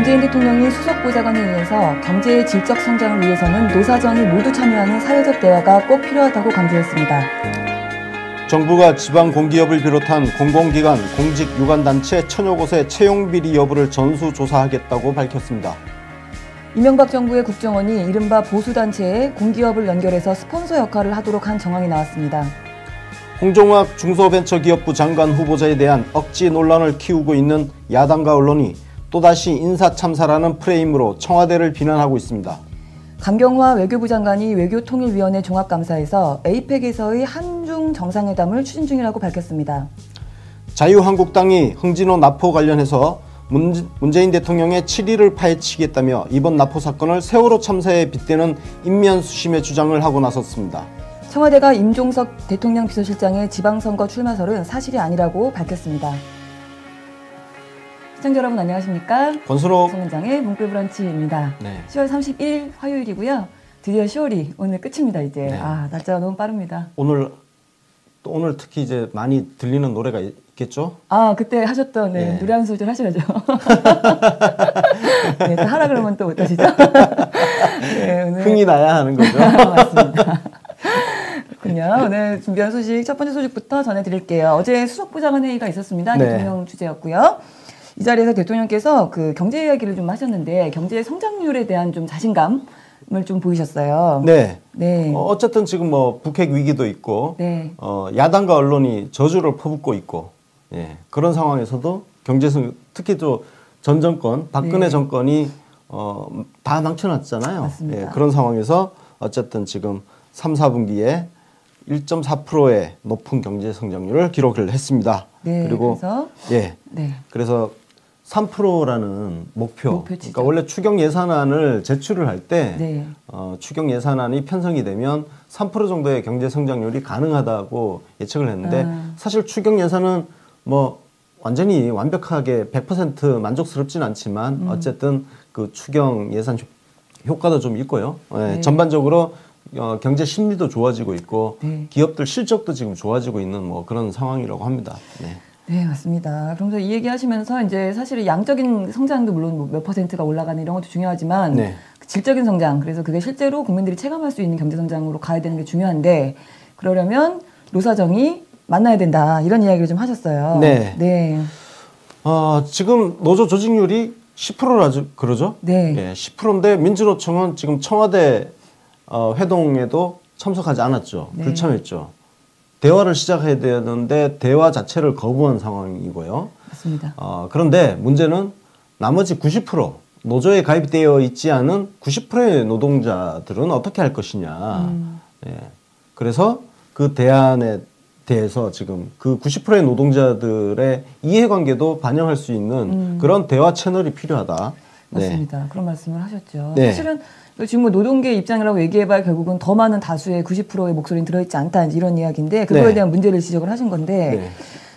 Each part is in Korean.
문재인 대통령이 수석보좌관회의에서 경제의 질적 성장을 위해서는 노사정이 모두 참여하는 사회적 대화가 꼭 필요하다고 강조했습니다. 정부가 지방 공기업을 비롯한 공공기관, 공직 유관단체 천여 곳의 채용비리 여부를 전수조사하겠다고 밝혔습니다. 이명박 정부의 국정원이 이른바 보수단체에 공기업을 연결해서 스폰서 역할을 하도록 한 정황이 나왔습니다. 홍종학 중소벤처기업부 장관 후보자에 대한 억지 논란을 키우고 있는 야당과 언론이 또다시 인사참사라는 프레임으로 청와대를 비난하고 있습니다. 강경화 외교부 장관이 외교통일위원회 종합감사에서 에이펙에서의 한중 정상회담을 추진 중이라고 밝혔습니다. 자유한국당이 흥진호 납포 관련해서 문재인 대통령의 7일을 파헤치겠다며 이번 납포 사건을 세월호 참사에 빗대는 인면수심의 주장을 하고 나섰습니다. 청와대가 임종석 대통령 비서실장의 지방선거 출마설은 사실이 아니라고 밝혔습니다. 시청자 여러분 안녕하십니까? 권순옥 송은장의 문글 브런치입니다. 네. 10월 30일 화요일이고요. 드디어 10월이 오늘 끝입니다. 이제 네. 날짜가 너무 빠릅니다. 오늘 특히 이제 많이 들리는 노래가 있겠죠? 그때 하셨던 네. 노래 한 소절 하셔야죠. 네, 또 하라 그러면 또 못하시죠? 네, 오늘 흥이 나야 하는 거죠. 맞습니다. 그렇군요. 오늘 준비한 소식 첫 번째 소식부터 전해드릴게요. 어제 수석보좌관회의가 있었습니다. 네. 대통령 주재였고요. 이 자리에서 대통령께서 그 경제 이야기를 좀 하셨는데 경제 성장률에 대한 좀 자신감을 좀 보이셨어요. 네. 네. 어쨌든 지금 뭐 북핵 위기도 있고, 네. 야당과 언론이 저주를 퍼붓고 있고, 예, 그런 상황에서도 특히 또 전 정권, 박근혜 네. 정권이 다 망쳐놨잖아요. 맞습니다. 예, 그런 상황에서 어쨌든 지금 3, 4분기에 1.4%의 높은 경제 성장률을 기록을 했습니다. 네. 그리고 그래서 예, 네. 그래서 3%라는 목표. 목표치죠. 그러니까 원래 추경 예산안을 제출을 할 때 네. 추경 예산안이 편성이 되면 3% 정도의 경제 성장률이 가능하다고 예측을 했는데 사실 추경 예산은 뭐 완전히 완벽하게 100% 만족스럽진 않지만 어쨌든 그 추경 예산 효과도 좀 있고요. 네. 전반적으로 경제 심리도 좋아지고 있고 네. 기업들 실적도 지금 좋아지고 있는 뭐 그런 상황이라고 합니다. 네. 네, 맞습니다. 그러면서 이 얘기 하시면서 이제 사실 양적인 성장도 물론 뭐 몇 퍼센트가 올라가는 이런 것도 중요하지만 네. 질적인 성장, 그래서 그게 실제로 국민들이 체감할 수 있는 경제 성장으로 가야 되는 게 중요한데 그러려면 노사정이 만나야 된다. 이런 이야기를 좀 하셨어요. 네. 네. 지금 노조 조직률이 10%라죠, 그러죠? 네. 예, 10%인데 민주노총은 지금 청와대 회동에도 참석하지 않았죠. 네. 불참했죠. 대화를 시작해야 되는데 대화 자체를 거부한 상황이고요. 맞습니다. 그런데 문제는 나머지 90% 노조에 가입되어 있지 않은 90%의 노동자들은 어떻게 할 것이냐. 예, 그래서 그 대안에 대해서 지금 그 90%의 노동자들의 이해관계도 반영할 수 있는 그런 대화 채널이 필요하다. 맞습니다. 네. 그런 말씀을 하셨죠. 네. 사실은 지금 뭐 노동계 입장이라고 얘기해봐야 결국은 더 많은 다수의 90%의 목소리는 들어있지 않다 이런 이야기인데 그거에 네. 대한 문제를 지적을 하신 건데 네.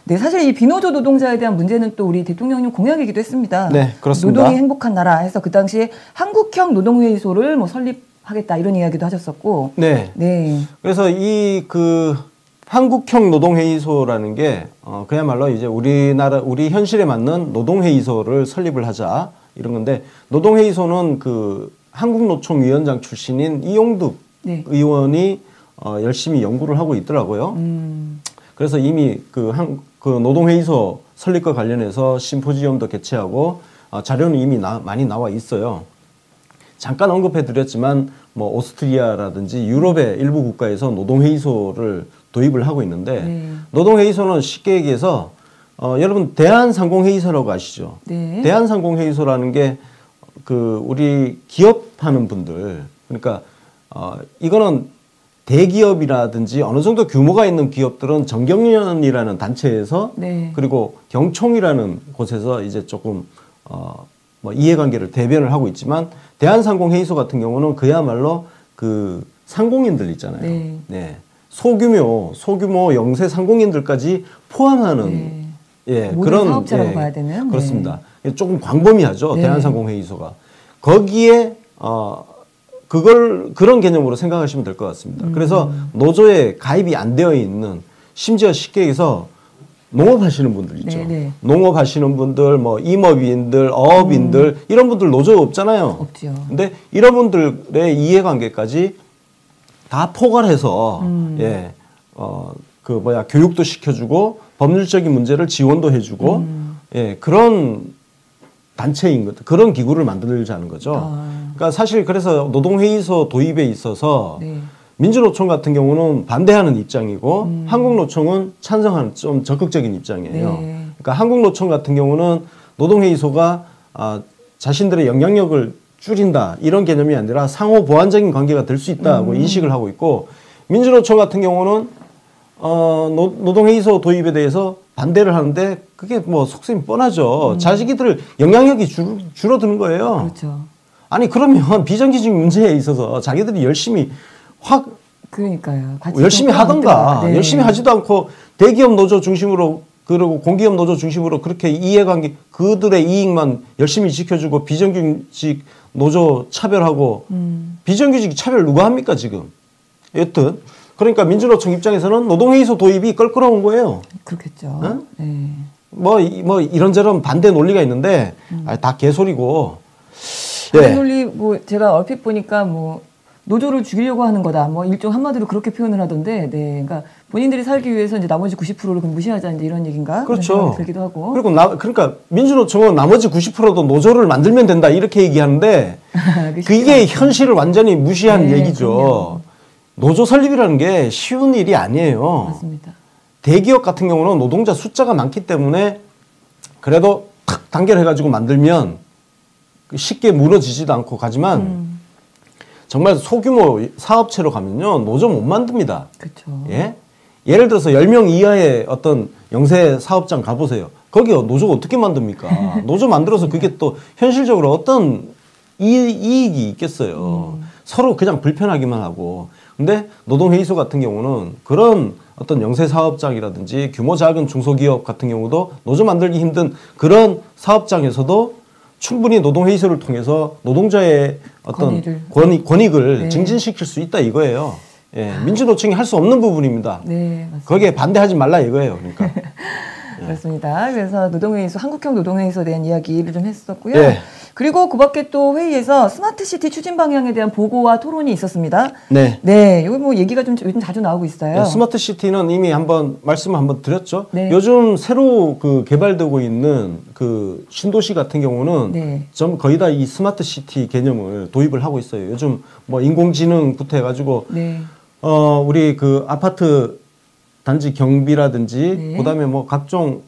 네, 사실 이 비노조 노동자에 대한 문제는 또 우리 대통령님 공약이기도 했습니다. 네, 그렇습니다. 노동이 행복한 나라 해서 그 당시에 한국형 노동회의소를 뭐 설립하겠다 이런 이야기도 하셨었고. 네. 네. 그래서 한국형 노동회의소라는 게 그야말로 이제 우리 현실에 맞는 노동회의소를 설립을 하자 이런 건데 노동회의소는 그 한국노총 위원장 출신인 이용득 네. 의원이 열심히 연구를 하고 있더라고요. 그래서 이미 그 노동회의소 설립과 관련해서 심포지엄도 개최하고 자료는 이미 많이 나와 있어요. 잠깐 언급해드렸지만 뭐 오스트리아라든지 유럽의 일부 국가에서 노동회의소를 도입을 하고 있는데 네. 노동회의소는 쉽게 얘기해서 여러분 대한상공회의소라고 아시죠? 네. 대한상공회의소라는 게 그 우리 기업하는 분들 그러니까 이거는 대기업이라든지 어느 정도 규모가 있는 기업들은 정경련이라는 단체에서 네. 그리고 경총이라는 곳에서 이제 조금 뭐 이해관계를 대변을 하고 있지만 대한상공회의소 같은 경우는 그야말로 그 상공인들 있잖아요. 네. 네. 소규모 영세 상공인들까지 포함하는 네. 예, 모든 그런 사업자라고 봐야 되는. 그렇습니다. 조금 광범위하죠. 네. 대한상공회의소가 거기에 그런 개념으로 생각하시면 될 것 같습니다. 그래서 노조에 가입이 안 되어 있는 심지어 쉽게 해서 농업하시는 분들 있죠. 네네. 농업하시는 분들, 뭐 임업인들, 어업인들 이런 분들 노조 없잖아요. 없죠. 근데 이런 분들의 이해관계까지 다 포괄해서 예, 교육도 시켜주고 법률적인 문제를 지원도 해주고 예, 그런 단체인 것, 그런 기구를 만들자는 거죠. 그러니까 사실 그래서 노동회의소 도입에 있어서 네. 민주노총 같은 경우는 반대하는 입장이고 한국노총은 찬성하는 좀 적극적인 입장이에요. 네. 그러니까 한국노총 같은 경우는 노동회의소가 자신들의 영향력을 줄인다 이런 개념이 아니라 상호 보완적인 관계가 될 수 있다고 인식을 하고 있고 민주노총 같은 경우는 노동회의소 도입에 대해서 반대를 하는데 그게 뭐 속셈이 뻔하죠. 자기들 영향력이 줄어드는 거예요. 그렇죠. 아니 그러면 비정규직 문제에 있어서 자기들이 열심히 그러니까요. 열심히 하던가 네. 열심히 하지도 않고 대기업 노조 중심으로 그리고 공기업 노조 중심으로 그렇게 이해관계 그들의 이익만 열심히 지켜주고 비정규직 노조 차별하고 비정규직 차별 누가 합니까 지금? 여튼 그러니까 민주노총 입장에서는 노동회의소 도입이 껄끄러운 거예요. 그렇겠죠. 응? 네. 뭐 이런저런 반대 논리가 있는데 다 개소리고. 반대 논리 뭐 제가 얼핏 보니까 뭐 노조를 죽이려고 하는 거다. 뭐 일종 한마디로 그렇게 표현을 하던데, 네, 그러니까 본인들이 살기 위해서 이제 나머지 90%를 그럼 무시하자 이제 이런 얘기인가? 그렇죠. 들기도 하고. 그리고 그러니까 민주노총은 나머지 90%도 노조를 만들면 된다 이렇게 얘기하는데 그게 현실을 완전히 무시한 네, 얘기죠. 그럼요. 노조 설립이라는 게 쉬운 일이 아니에요. 맞습니다. 대기업 같은 경우는 노동자 숫자가 많기 때문에 그래도 탁 단결해가지고 만들면 쉽게 무너지지도 않고 가지만 정말 소규모 사업체로 가면요 노조 못 만듭니다. 그렇죠. 예? 예를 들어서 10명 이하의 어떤 영세 사업장 가보세요. 거기 노조 어떻게 만듭니까? 노조 만들어서 그게 또 현실적으로 어떤 이익이 있겠어요. 서로 그냥 불편하기만 하고. 근데 노동회의소 같은 경우는 그런 어떤 영세 사업장이라든지 규모 작은 중소기업 같은 경우도 노조 만들기 힘든 그런 사업장에서도 충분히 노동회의소를 통해서 노동자의 어떤 권익을 네. 증진시킬 수 있다 이거예요. 예, 민주노총이 할 수 없는 부분입니다. 네, 맞습니다. 거기에 반대하지 말라 이거예요. 그러니까. 그렇습니다. 그래서 노동회의소, 한국형 노동회의소에 대한 이야기를 좀 했었고요. 네. 그리고 그 밖에 또 회의에서 스마트시티 추진 방향에 대한 보고와 토론이 있었습니다. 네. 네, 이거 뭐 얘기가 좀 요즘 자주 나오고 있어요. 네, 스마트시티는 이미 말씀을 한번 드렸죠. 네. 요즘 새로 개발되고 있는 신도시 같은 경우는 네. 좀 거의 다 이 스마트시티 개념을 도입을 하고 있어요. 요즘 뭐 인공지능부터 해가지고 네. 우리 아파트 단지 경비라든지 네. 그다음에 뭐 각종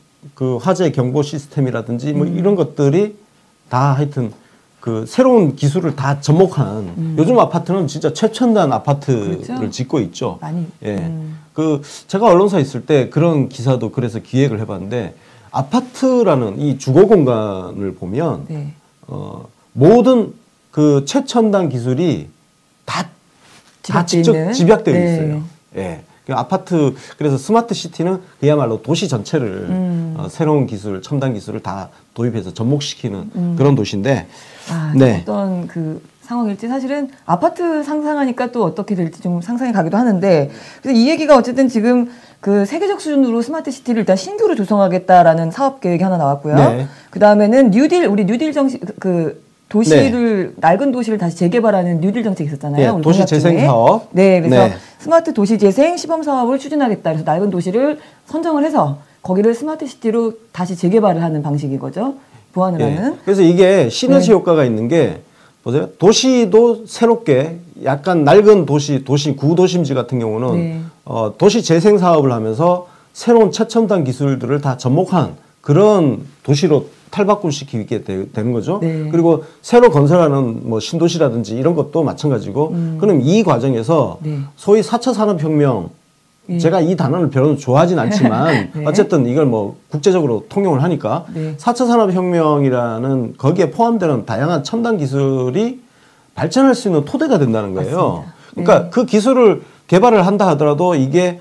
화재 경보 시스템이라든지 뭐 이런 것들이 다 하여튼 새로운 기술을 다 접목한 요즘 아파트는 진짜 최첨단 아파트를 그렇죠? 짓고 있죠. 많이. 예. 제가 언론사에 있을 때 그런 기사도 그래서 기획을 해봤는데 아파트라는 이 주거 공간을 보면 네. 모든 최첨단 기술이 다 직접 집약되어 네. 있어요. 예. 아파트 그래서 스마트 시티는 그야말로 도시 전체를 새로운 기술, 첨단 기술을 다 도입해서 접목시키는 그런 도시인데, 네. 어떤 상황일지 사실은 아파트 상상하니까 또 어떻게 될지 좀 상상이 가기도 하는데, 그래서 이 얘기가 어쨌든 지금 세계적 수준으로 스마트 시티를 일단 신규로 조성하겠다라는 사업 계획이 하나 나왔고요. 네. 그 다음에는 우리 뉴딜 정식 도시를 낡은 도시를 다시 재개발하는 뉴딜 정책이 있었잖아요. 네, 도시 재생 사업. 네, 그래서 스마트 도시 재생 시범 사업을 추진하겠다. 그래서 낡은 도시를 선정을 해서 거기를 스마트 시티로 다시 재개발을 하는 방식인 거죠. 보완을 하는. 그래서 이게 시너지 효과가 있는 게 보세요. 도시도 새롭게 약간 낡은 도시 구도심지 같은 경우는 도시 재생 사업을 하면서 새로운 최첨단 기술들을 다 접목한 그런 도시로 탈바꿈시키게 되는 거죠. 네. 그리고 새로 건설하는 뭐 신도시라든지 이런 것도 마찬가지고 그럼 이 과정에서 소위 4차 산업혁명 제가 이 단어를 별로 좋아하진 않지만 네. 어쨌든 이걸 뭐 국제적으로 통용을 하니까 4차 산업혁명이라는 거기에 포함되는 다양한 첨단 기술이 발전할 수 있는 토대가 된다는 거예요. 맞습니다. 그러니까 그 기술을 개발을 한다 하더라도 이게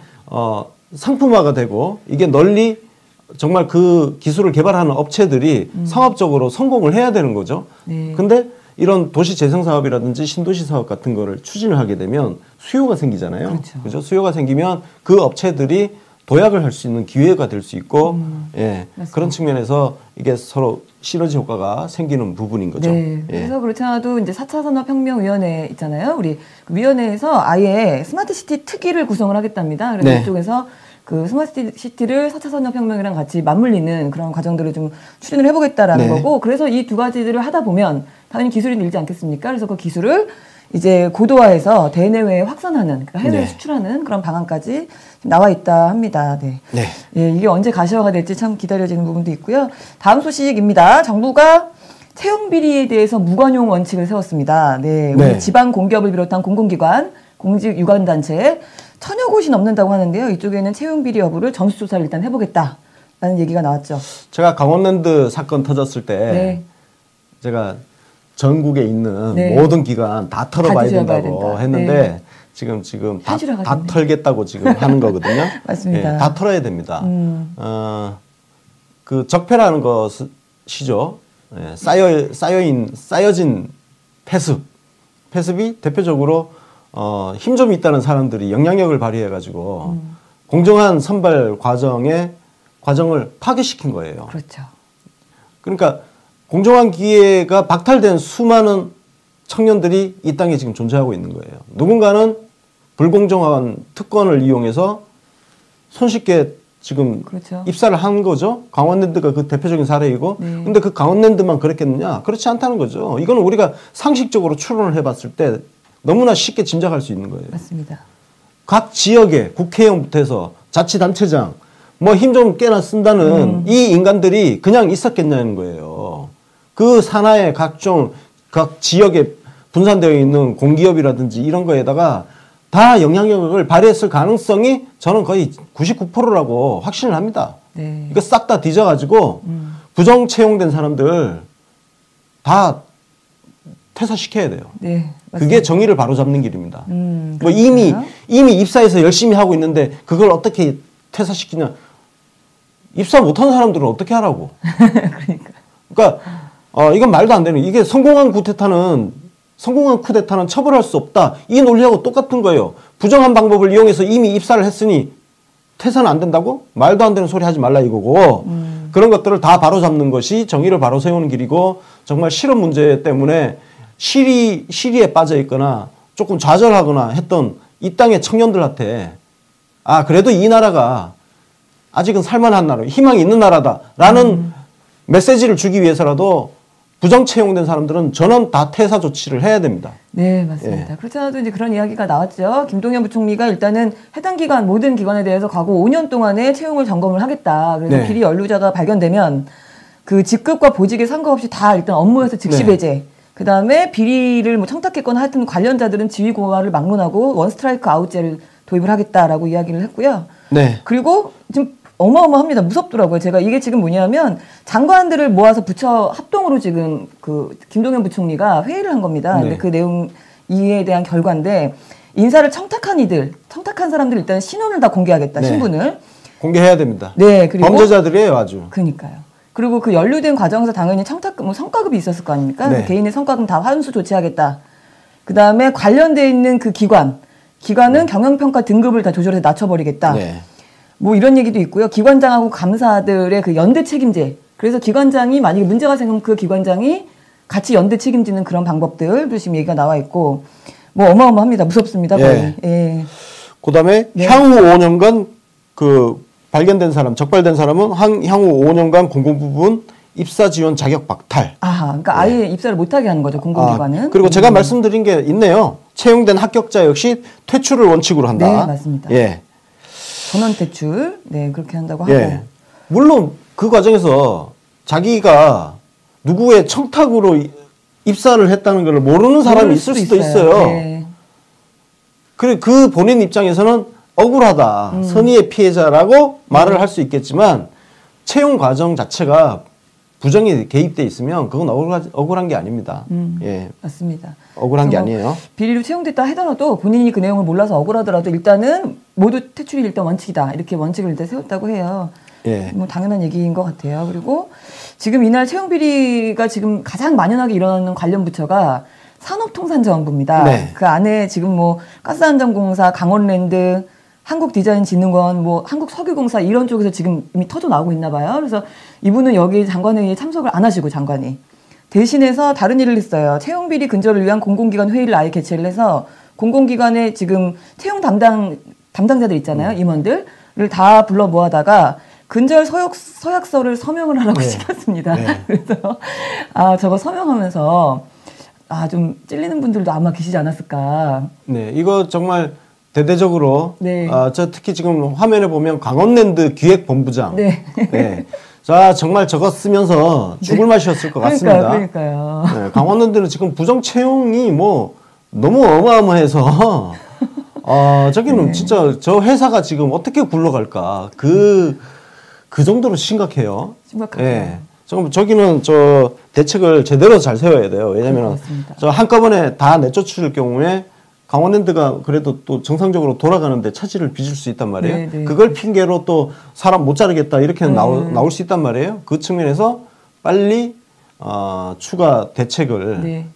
상품화가 되고 이게 널리 정말 그 기술을 개발하는 업체들이 상업적으로 성공을 해야 되는 거죠. 근데 이런 도시 재생 사업이라든지 신도시 사업 같은 거를 추진을 하게 되면 수요가 생기잖아요. 그렇죠. 그죠? 수요가 생기면 그 업체들이 도약을 할 수 있는 기회가 될 수 있고 예, 맞습니다. 그런 측면에서 이게 서로 시너지 효과가 생기는 부분인 거죠. 네. 그래서 그렇지 않아도 이제 4차 산업혁명위원회 있잖아요. 우리 그 위원회에서 아예 스마트시티 특위를 구성을 하겠답니다. 그래서 네. 이쪽에서 그 스마트시티를 4차 산업혁명이랑 같이 맞물리는 그런 과정들을 좀 추진을 해보겠다라는 네. 거고, 그래서 이 두 가지들을 하다 보면 당연히 기술이 늘지 않겠습니까? 그래서 그 기술을 이제 고도화해서 대내외에 확산하는, 그러니까 해외에 네. 수출하는 그런 방안까지 나와 있다 합니다. 네. 네. 예, 이게 언제 가시화가 될지 참 기다려지는 부분도 있고요. 다음 소식입니다. 정부가 채용 비리에 대해서 무관용 원칙을 세웠습니다. 네, 우리 네. 지방 공기업을 비롯한 공공기관, 공직 유관단체 1000여 곳이 넘는다고 하는데요. 이쪽에는 채용 비리 여부를 전수조사를 일단 해보겠다라는 얘기가 나왔죠. 제가 강원랜드 사건 터졌을 때 네. 제가 전국에 있는 네. 모든 기관 다 털어봐야 뒤져봐야 된다고 된다. 했는데 네. 지금 다 현실화가 털겠다고 지금 하는 거거든요. 맞습니다. 예, 다 털어야 됩니다. 그 적폐라는 것이죠. 예, 쌓여진 패습이 대표적으로 힘 좀 있다는 사람들이 영향력을 발휘해가지고 공정한 선발 과정을 파괴시킨 거예요. 그렇죠. 그러니까 공정한 기회가 박탈된 수많은 청년들이 이 땅에 지금 존재하고 있는 거예요. 누군가는 불공정한 특권을 이용해서 손쉽게 지금 그렇죠. 입사를 한 거죠. 강원랜드가 그 대표적인 사례이고. 네. 근데 그 강원랜드만 그랬겠느냐? 그렇지 않다는 거죠. 이거는 우리가 상식적으로 추론을 해봤을 때 너무나 쉽게 짐작할 수 있는 거예요. 맞습니다. 각 지역에 국회의원부터 해서 자치단체장 뭐 힘 좀 꽤나 쓴다는 이 인간들이 그냥 있었겠냐는 거예요. 그 산하의 각 지역에 분산되어 있는 공기업이라든지 이런 거에다가 다 영향력을 발휘했을 가능성이 저는 거의 99%라고 확신을 합니다. 네. 이거 싹 다 뒤져가지고 부정 채용된 사람들 다 퇴사시켜야 돼요. 네. 맞습니다. 그게 정의를 바로잡는 길입니다. 뭐 그렇구나. 이미 입사해서 열심히 하고 있는데 그걸 어떻게 퇴사시키냐? 입사 못한 사람들은 어떻게 하라고? 그러니까 이건 말도 안 되는. 이게 성공한 쿠데타는 처벌할 수 없다. 이 논리하고 똑같은 거예요. 부정한 방법을 이용해서 이미 입사를 했으니 퇴사는 안 된다고? 말도 안 되는 소리 하지 말라 이거고. 그런 것들을 다 바로잡는 것이 정의를 바로 세우는 길이고, 정말 실업 문제 때문에 시리에 빠져 있거나 조금 좌절하거나 했던 이 땅의 청년들한테 그래도 이 나라가 아직은 살만한 나라, 희망이 있는 나라다라는 메시지를 주기 위해서라도 부정 채용된 사람들은 전원 다 퇴사 조치를 해야 됩니다. 네, 맞습니다. 그렇지 않아도 이제 그런 이야기가 나왔죠. 김동연 부총리가 일단은 해당 기관, 모든 기관에 대해서 과거 5년 동안의 채용을 점검을 하겠다. 그래서 비리 연루자가 발견되면 그 직급과 보직에 상관없이 다 일단 업무에서 즉시 배제. 그 다음에 비리를 뭐 청탁했거나 하여튼 관련자들은 지위 고하를 막론하고 원 스트라이크 아웃제를 도입을 하겠다라고 이야기를 했고요. 네. 그리고 지금 어마어마합니다. 무섭더라고요. 제가 이게 지금 뭐냐면 장관들을 모아서 부처 합동으로 지금 그 김동연 부총리가 회의를 한 겁니다. 네. 근데 그 내용 이에 대한 결과인데 인사를 청탁한 사람들 일단 신원을 다 공개하겠다. 네. 신분을 공개해야 됩니다. 네, 그리고 범죄자들이에요, 아주. 그러니까요. 그리고 그 연루된 과정에서 당연히 성과급이 있었을 거 아닙니까? 네. 개인의 성과급 다 환수 조치하겠다. 그 다음에 관련돼 있는 그 기관은 경영평가 등급을 다 조절해서 낮춰버리겠다. 네. 뭐 이런 얘기도 있고요. 기관장하고 감사들의 그 연대 책임제. 그래서 기관장이 만약에 문제가 생기면 그 기관장이 같이 연대 책임지는 그런 방법들도 지금 얘기가 나와 있고, 뭐 어마어마합니다. 무섭습니다. 거의. 예. 그다음에 향후 5년간 적발된 사람은 향후 5년간 공공부문 입사 지원 자격 박탈. 그러니까 아예 입사를 못하게 하는 거죠. 공공기관은. 그리고 제가 말씀드린 게 있네요. 채용된 합격자 역시 퇴출을 원칙으로 한다. 네, 맞습니다. 예. 전원 퇴출, 네, 그렇게 한다고 하고. 예. 물론 그 과정에서 자기가 누구의 청탁으로 입사를 했다는 걸 모르는 사람이 있을 수도 있어요. 네. 그래, 그 본인 입장에서는 억울하다, 선의의 피해자라고 말을 할 수 있겠지만 채용 과정 자체가 부정이 개입돼 있으면 그건 억울한 게 아닙니다. 예. 맞습니다. 억울한 게 아니에요. 비리로 채용됐다 하더라도 본인이 그 내용을 몰라서 억울하더라도 일단은 모두 퇴출이 일단 원칙이다. 이렇게 원칙을 일단 세웠다고 해요. 예. 뭐 당연한 얘기인 것 같아요. 그리고 지금 이날 채용 비리가 지금 가장 만연하게 일어나는 관련 부처가 산업통상자원부입니다. 네. 그 안에 지금 뭐 가스안전공사, 강원랜드, 한국디자인진흥원, 뭐 한국석유공사 이런 쪽에서 지금 이미 터져 나오고 있나 봐요. 그래서 이분은 여기 장관회의에 참석을 안 하시고 장관이 대신해서 다른 일을 했어요. 채용비리 근절을 위한 공공기관 회의를 아예 개최를 해서 공공기관에 지금 채용 담당자들 있잖아요. 임원들을 다 불러 모아다가 근절 서약서를 서명을 하라고 시켰습니다. 네. 그래서 저거 서명하면서 좀 찔리는 분들도 아마 계시지 않았을까. 네, 이거 정말 대대적으로 네. 저 특히 지금 화면에 보면 강원랜드 기획본부장. 네. 네. 자, 정말 저거 쓰면서 죽을 맛이었을 것 같습니다. 그러니까요. 네, 강원랜드는 지금 부정 채용이 뭐 너무 어마어마해서 저기는 진짜 저 회사가 지금 어떻게 굴러갈까 그 정도로 심각해요. 심각하죠. 예. 저기는 저 대책을 제대로 잘 세워야 돼요. 왜냐면 저 한꺼번에 다 내쫓을 경우에 강원랜드가 그래도 또 정상적으로 돌아가는데 차질을 빚을 수 있단 말이에요. 네네. 그걸 핑계로 또 사람 못 자르겠다 이렇게 나올 수 있단 말이에요. 그 측면에서 빨리 추가 대책을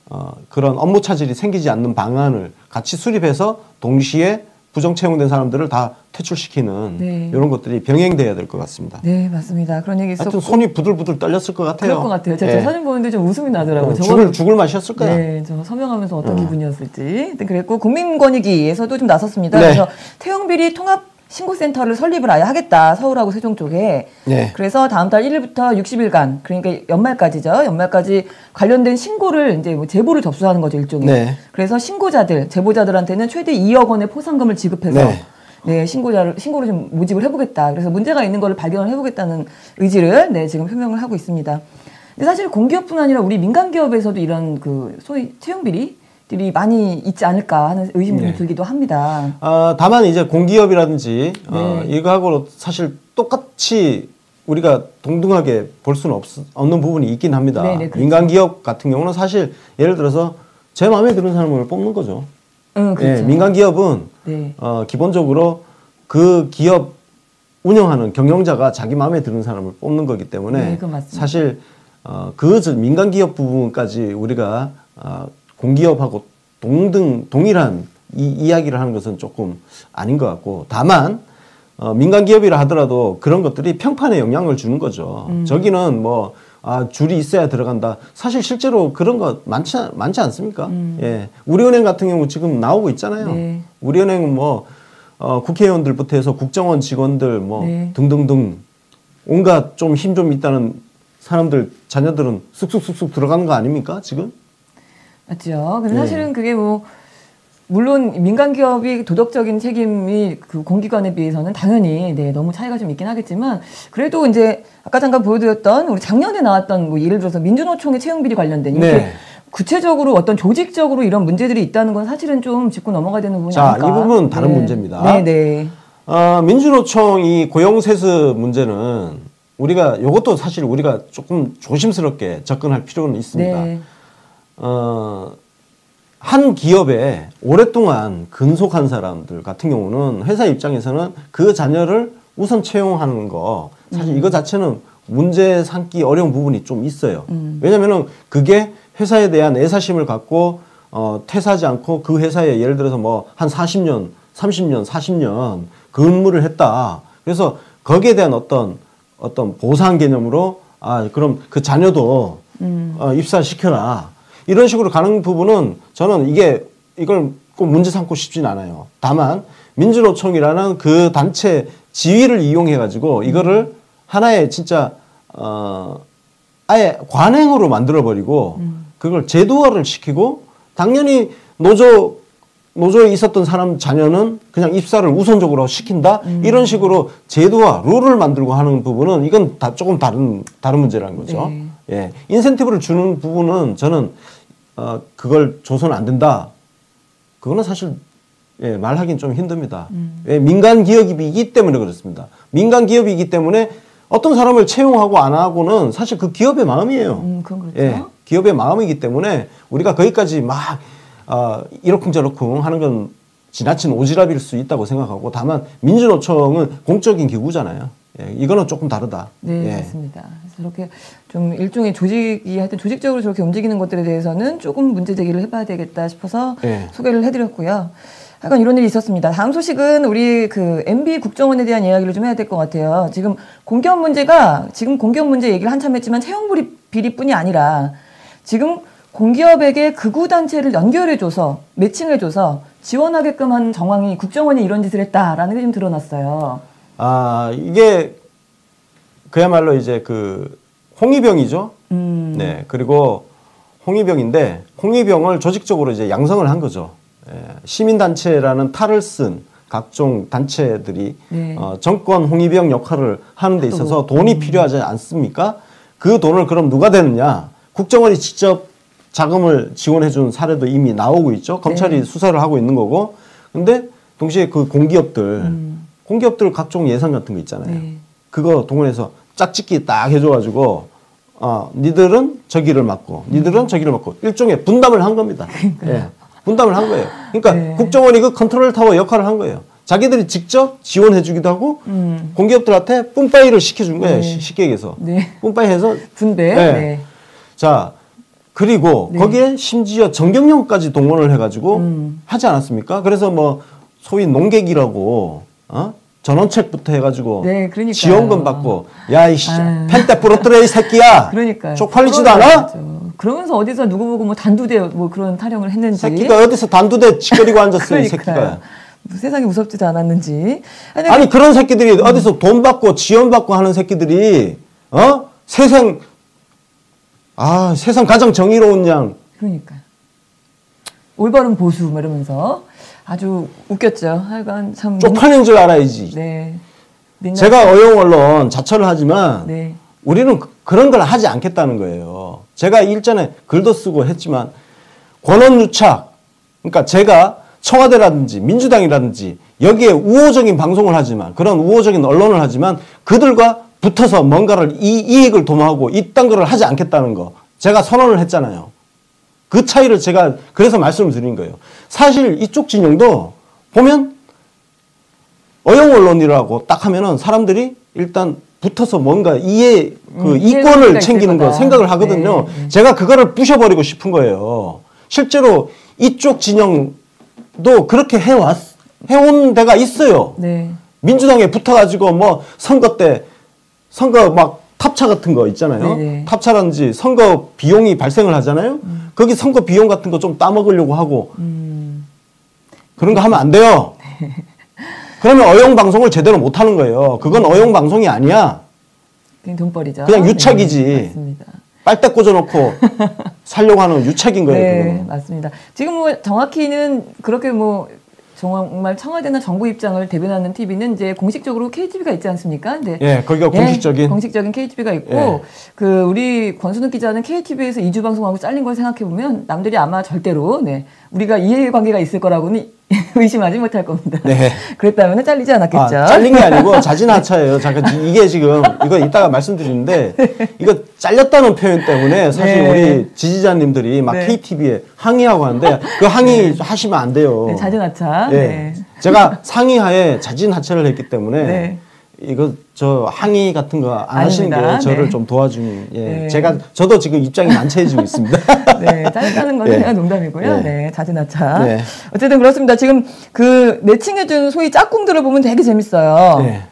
그런 업무 차질이 생기지 않는 방안을 같이 수립해서 동시에 부정 채용된 사람들을 다 퇴출시키는 이런 것들이 병행돼야 될 것 같습니다. 네, 맞습니다. 그런 얘기 있었고. 하여튼 손이 부들부들 떨렸을 것 같아요. 그럴 것 같아요. 제가 사진 보는데 좀 웃음이 나더라고요. 죽을 맛이었을 거야. 네, 저 서명하면서 어떤 기분이었을지. 그랬고 국민권익위에서도 좀 나섰습니다. 네. 그래서 태용비리 통합 신고센터를 설립을 아예 하겠다. 서울하고 세종 쪽에. 네. 그래서 다음 달 1일부터 60일간, 그러니까 연말까지죠. 연말까지 관련된 신고를 이제 뭐 제보를 접수하는 거죠, 일종의. 네. 그래서 제보자들한테는 최대 2억 원의 포상금을 지급해서 신고를 좀 모집을 해보겠다. 그래서 문제가 있는 거를 발견을 해보겠다는 의지를 지금 표명을 하고 있습니다. 근데 사실 공기업뿐 아니라 우리 민간 기업에서도 이런 그 소위 채용비리 들이 많이 있지 않을까 하는 의심이 들기도 합니다. 다만 이제 공기업이라든지 이거하고 사실 똑같이 우리가 동등하게 볼 수는 없는 부분이 있긴 합니다. 그렇죠. 민간 기업 같은 경우는 사실 예를 들어서 제 마음에 드는 사람을 뽑는 거죠. 그렇죠. 민간 기업은 기본적으로 그 기업 운영하는 경영자가 자기 마음에 드는 사람을 뽑는 거기 때문에 사실 그 민간 기업 부분까지 우리가 공기업하고 동일한 이야기를 하는 것은 조금 아닌 것 같고, 다만 민간 기업이라 하더라도 그런 것들이 평판에 영향을 주는 거죠. 저기는 뭐 줄이 있어야 들어간다. 사실 실제로 그런 거 많지 않습니까? 예, 우리은행 같은 경우 지금 나오고 있잖아요. 우리은행은 뭐 국회의원들부터 해서 국정원 직원들 뭐 등등등 온갖 좀 힘 좀 있다는 사람들 자녀들은 쑥쑥쑥쑥 들어가는 거 아닙니까 지금? 맞죠. 근데 사실은 그게 뭐 물론 민간 기업이 도덕적인 책임이 그 공기관에 비해서는 당연히 너무 차이가 좀 있긴 하겠지만, 그래도 이제 아까 잠깐 보여드렸던 우리 작년에 나왔던 뭐 예를 들어서 민주노총의 채용비리 관련된 이렇게 구체적으로 어떤 조직적으로 이런 문제들이 있다는 건 사실은 좀 짚고 넘어가야 되는 부분이 아닐까. 이 부분은 다른 문제입니다. 민주노총 이 고용세습 문제는 우리가 이것도 사실 우리가 조금 조심스럽게 접근할 필요는 있습니다. 한 기업에 오랫동안 근속한 사람들 같은 경우는 회사 입장에서는 그 자녀를 우선 채용하는 거 사실 이거 자체는 문제 삼기 어려운 부분이 좀 있어요. 왜냐면은 그게 회사에 대한 애사심을 갖고 퇴사하지 않고 그 회사에 예를 들어서 뭐 한 40년, 30년, 40년 근무를 했다. 그래서 거기에 대한 어떤 보상 개념으로 그럼 그 자녀도 입사시켜라. 이런 식으로 가는 부분은 저는 이걸 꼭 문제 삼고 싶진 않아요. 다만 민주노총이라는 그 단체 지위를 이용해 가지고 이거를 하나의 진짜 아예 관행으로 만들어 버리고 그걸 제도화를 시키고, 당연히 노조에 있었던 사람 자녀는 그냥 입사를 우선적으로 시킨다. 이런 식으로 제도화, 룰을 만들고 하는 부분은 이건 다 조금 다른 문제라는 거죠. 예. 인센티브를 주는 부분은 저는 그걸 줘서는 안 된다. 그거는 사실 말하기는 좀 힘듭니다. 왜? 민간 기업이기 때문에 그렇습니다. 민간 기업이기 때문에 어떤 사람을 채용하고 안 하고는 사실 그 기업의 마음이에요. 그건 그렇죠. 기업의 마음이기 때문에 우리가 거기까지 막 이러쿵저러쿵 하는 건 지나친 오지랖일 수 있다고 생각하고, 다만 민주노총은 공적인 기구잖아요. 이거는 조금 다르다. 네, 맞습니다. 그래서 이렇게 좀 일종의 조직이 하여튼 조직적으로 저렇게 움직이는 것들에 대해서는 조금 문제 제기를 해봐야 되겠다 싶어서 소개를 해드렸고요. 약간 이런 일이 있었습니다. 다음 소식은 우리 그 MB 국정원에 대한 이야기를 좀 해야 될 것 같아요. 지금 공기업 문제가 지금 공기업 문제 얘기를 한참 했지만 채용 비리뿐이 아니라 지금 공기업에게 극우 단체를 연결해줘서 매칭해줘서 지원하게끔 한 정황이 국정원이 이런 짓을 했다라는 게 좀 드러났어요. 아 이게 그야말로 이제 그 홍위병이죠. 네 그리고 홍위병인데 홍위병을 조직적으로 이제 양성을 한 거죠. 시민단체라는 탈을 쓴 각종 단체들이 네. 정권 홍위병 역할을 하는 데 있어서 돈이 필요하지 않습니까? 그 돈을 그럼 누가 대느냐? 국정원이 직접 자금을 지원해 준 사례도 이미 나오고 있죠. 검찰이 네. 수사를 하고 있는 거고. 근데 동시에 그 공기업들 각종 예산 같은 거 있잖아요. 네. 그거 동원해서 짝짓기 딱 해줘가지고 니들은 저기를 맡고 니들은 저기를 맡고 일종의 분담을 한 겁니다. 예, 분담을 한 거예요. 그러니까 네. 국정원이 그 컨트롤 타워 역할을 한 거예요. 자기들이 직접 지원해주기도 하고 공기업들한테 뿜빠이를 시켜준 거예요. 네. 쉽게 얘기해서 네. 뿜빠이 해서 분배. 네. 네. 자 그리고 네. 거기에 심지어 정경련까지 동원을 해가지고 하지 않았습니까? 그래서 뭐 소위 농객이라고 전원책부터 해가지고 네, 그러니까요. 지원금 받고 야 이씨 아유. 펜때 부러뜨려 이 새끼야. 그러니까요. 쪽팔리지도 않아? 그러죠. 그러면서 어디서 누구 보고 뭐 단두대 뭐 그런 타령을 했는지. 새끼가 어디서 단두대 짓거리고 앉았어요. 이 새끼가. 그러니까요. 세상이 무섭지도 않았는지. 아니 그런 새끼들이 어디서 돈 받고 지원 받고 하는 새끼들이 세상 가장 정의로운 양. 그러니까 올바른 보수 뭐 이러면서 아주 웃겼죠. 하여간 참 쪽팔린 줄 알아야지. 네. 제가 어용 언론 자처를 하지만 네. 우리는 그런 걸 하지 않겠다는 거예요. 제가 일전에 글도 쓰고 했지만 권언유착, 그러니까 제가 청와대라든지 민주당이라든지 여기에 우호적인 방송을 하지만 그런 우호적인 언론을 하지만 그들과 붙어서 뭔가를 이익을 도모하고 이딴 거를 하지 않겠다는 거 제가 선언을 했잖아요. 그 차이를 제가 그래서 말씀을 드린 거예요. 사실 이쪽 진영도 보면 어용 언론이라고 딱 하면은 사람들이 일단 붙어서 뭔가 이권을 챙기는 거 생각을 하거든요. 네, 네. 제가 그거를 부셔버리고 싶은 거예요. 실제로 이쪽 진영도 그렇게 해온 데가 있어요. 네. 민주당에 붙어가지고 뭐 선거 때 선거 막 탑차 같은 거 있잖아요. 네네. 탑차라든지 선거 비용이 발생을 하잖아요. 거기 선거 비용 같은 거 좀 따먹으려고 하고 그런 거 하면 안 돼요. 그러면 어용 방송을 제대로 못 하는 거예요. 그건 어용 방송이 아니야. 그냥 돈벌이죠. 그냥 유착이지. 네, 맞습니다. 빨대 꽂아놓고 살려고 하는 유착인 거예요. 네, 그거는. 맞습니다. 지금 뭐 정확히는 그렇게 뭐 정말 청와대나 정부 입장을 대변하는 TV는 이제 공식적으로 KTV가 있지 않습니까? 네. 예, 거기가 공식적인 KTV가 있고 예. 그 우리 권순욱 기자는 KTV에서 2주 방송하고 잘린 걸 생각해 보면 남들이 아마 절대로 우리가 이해관계가 있을 거라고는 의심하지 못할 겁니다. 네. 그랬다면 잘리지 않았겠죠. 잘린 게 아니고 자진하차예요. 잠깐 이게 지금 이거 이따가 말씀드리는데 이거 잘렸다는 표현 때문에 사실 네. 우리 지지자님들이 막 네. KTV에 항의하고 하는데 그 항의 하시면 안 돼요. 네, 자진하차. 네. 네. 제가 상의하에 자진하차를 했기 때문에 네. 이거 저 항의 같은 거 안 하시는 게 아닙니다. 저를 네. 좀 도와주는 네. 저도 지금 입장이 난처해지고 있습니다. 네, 잘렸다는 건 네. 그냥 농담이고요. 네. 네, 자진하차. 네. 어쨌든 그렇습니다. 지금 그 매칭해준 소위 짝꿍들을 보면 되게 재밌어요. 네.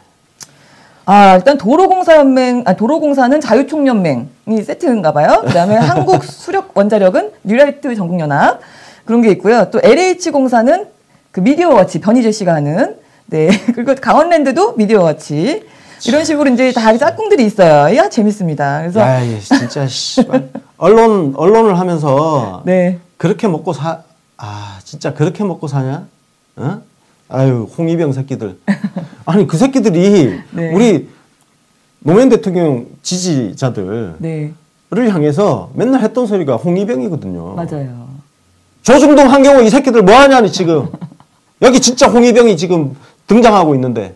일단 도로공사는 자유총연맹이 세트인가 봐요. 그 다음에 한국수력원자력은 뉴라이트 전국연합. 그런 게 있고요. 또 LH공사는 그 미디어워치, 변희재 씨가 하는. 네. 그리고 강원랜드도 미디어워치. 이런 식으로 이제 다 짝꿍들이 있어요. 야, 재밌습니다. 그래서. 야, 진짜, 씨발. 언론을 하면서. 네. 그렇게 먹고 진짜 그렇게 먹고 사냐? 아유, 홍위병 새끼들. 아니, 그 새끼들이 네. 우리 노무현 대통령 지지자들을 네. 향해서 맨날 했던 소리가 홍위병이거든요. 맞아요. 조중동 한경호 이 새끼들 뭐 하냐니, 지금. 여기 진짜 홍위병이 지금 등장하고 있는데.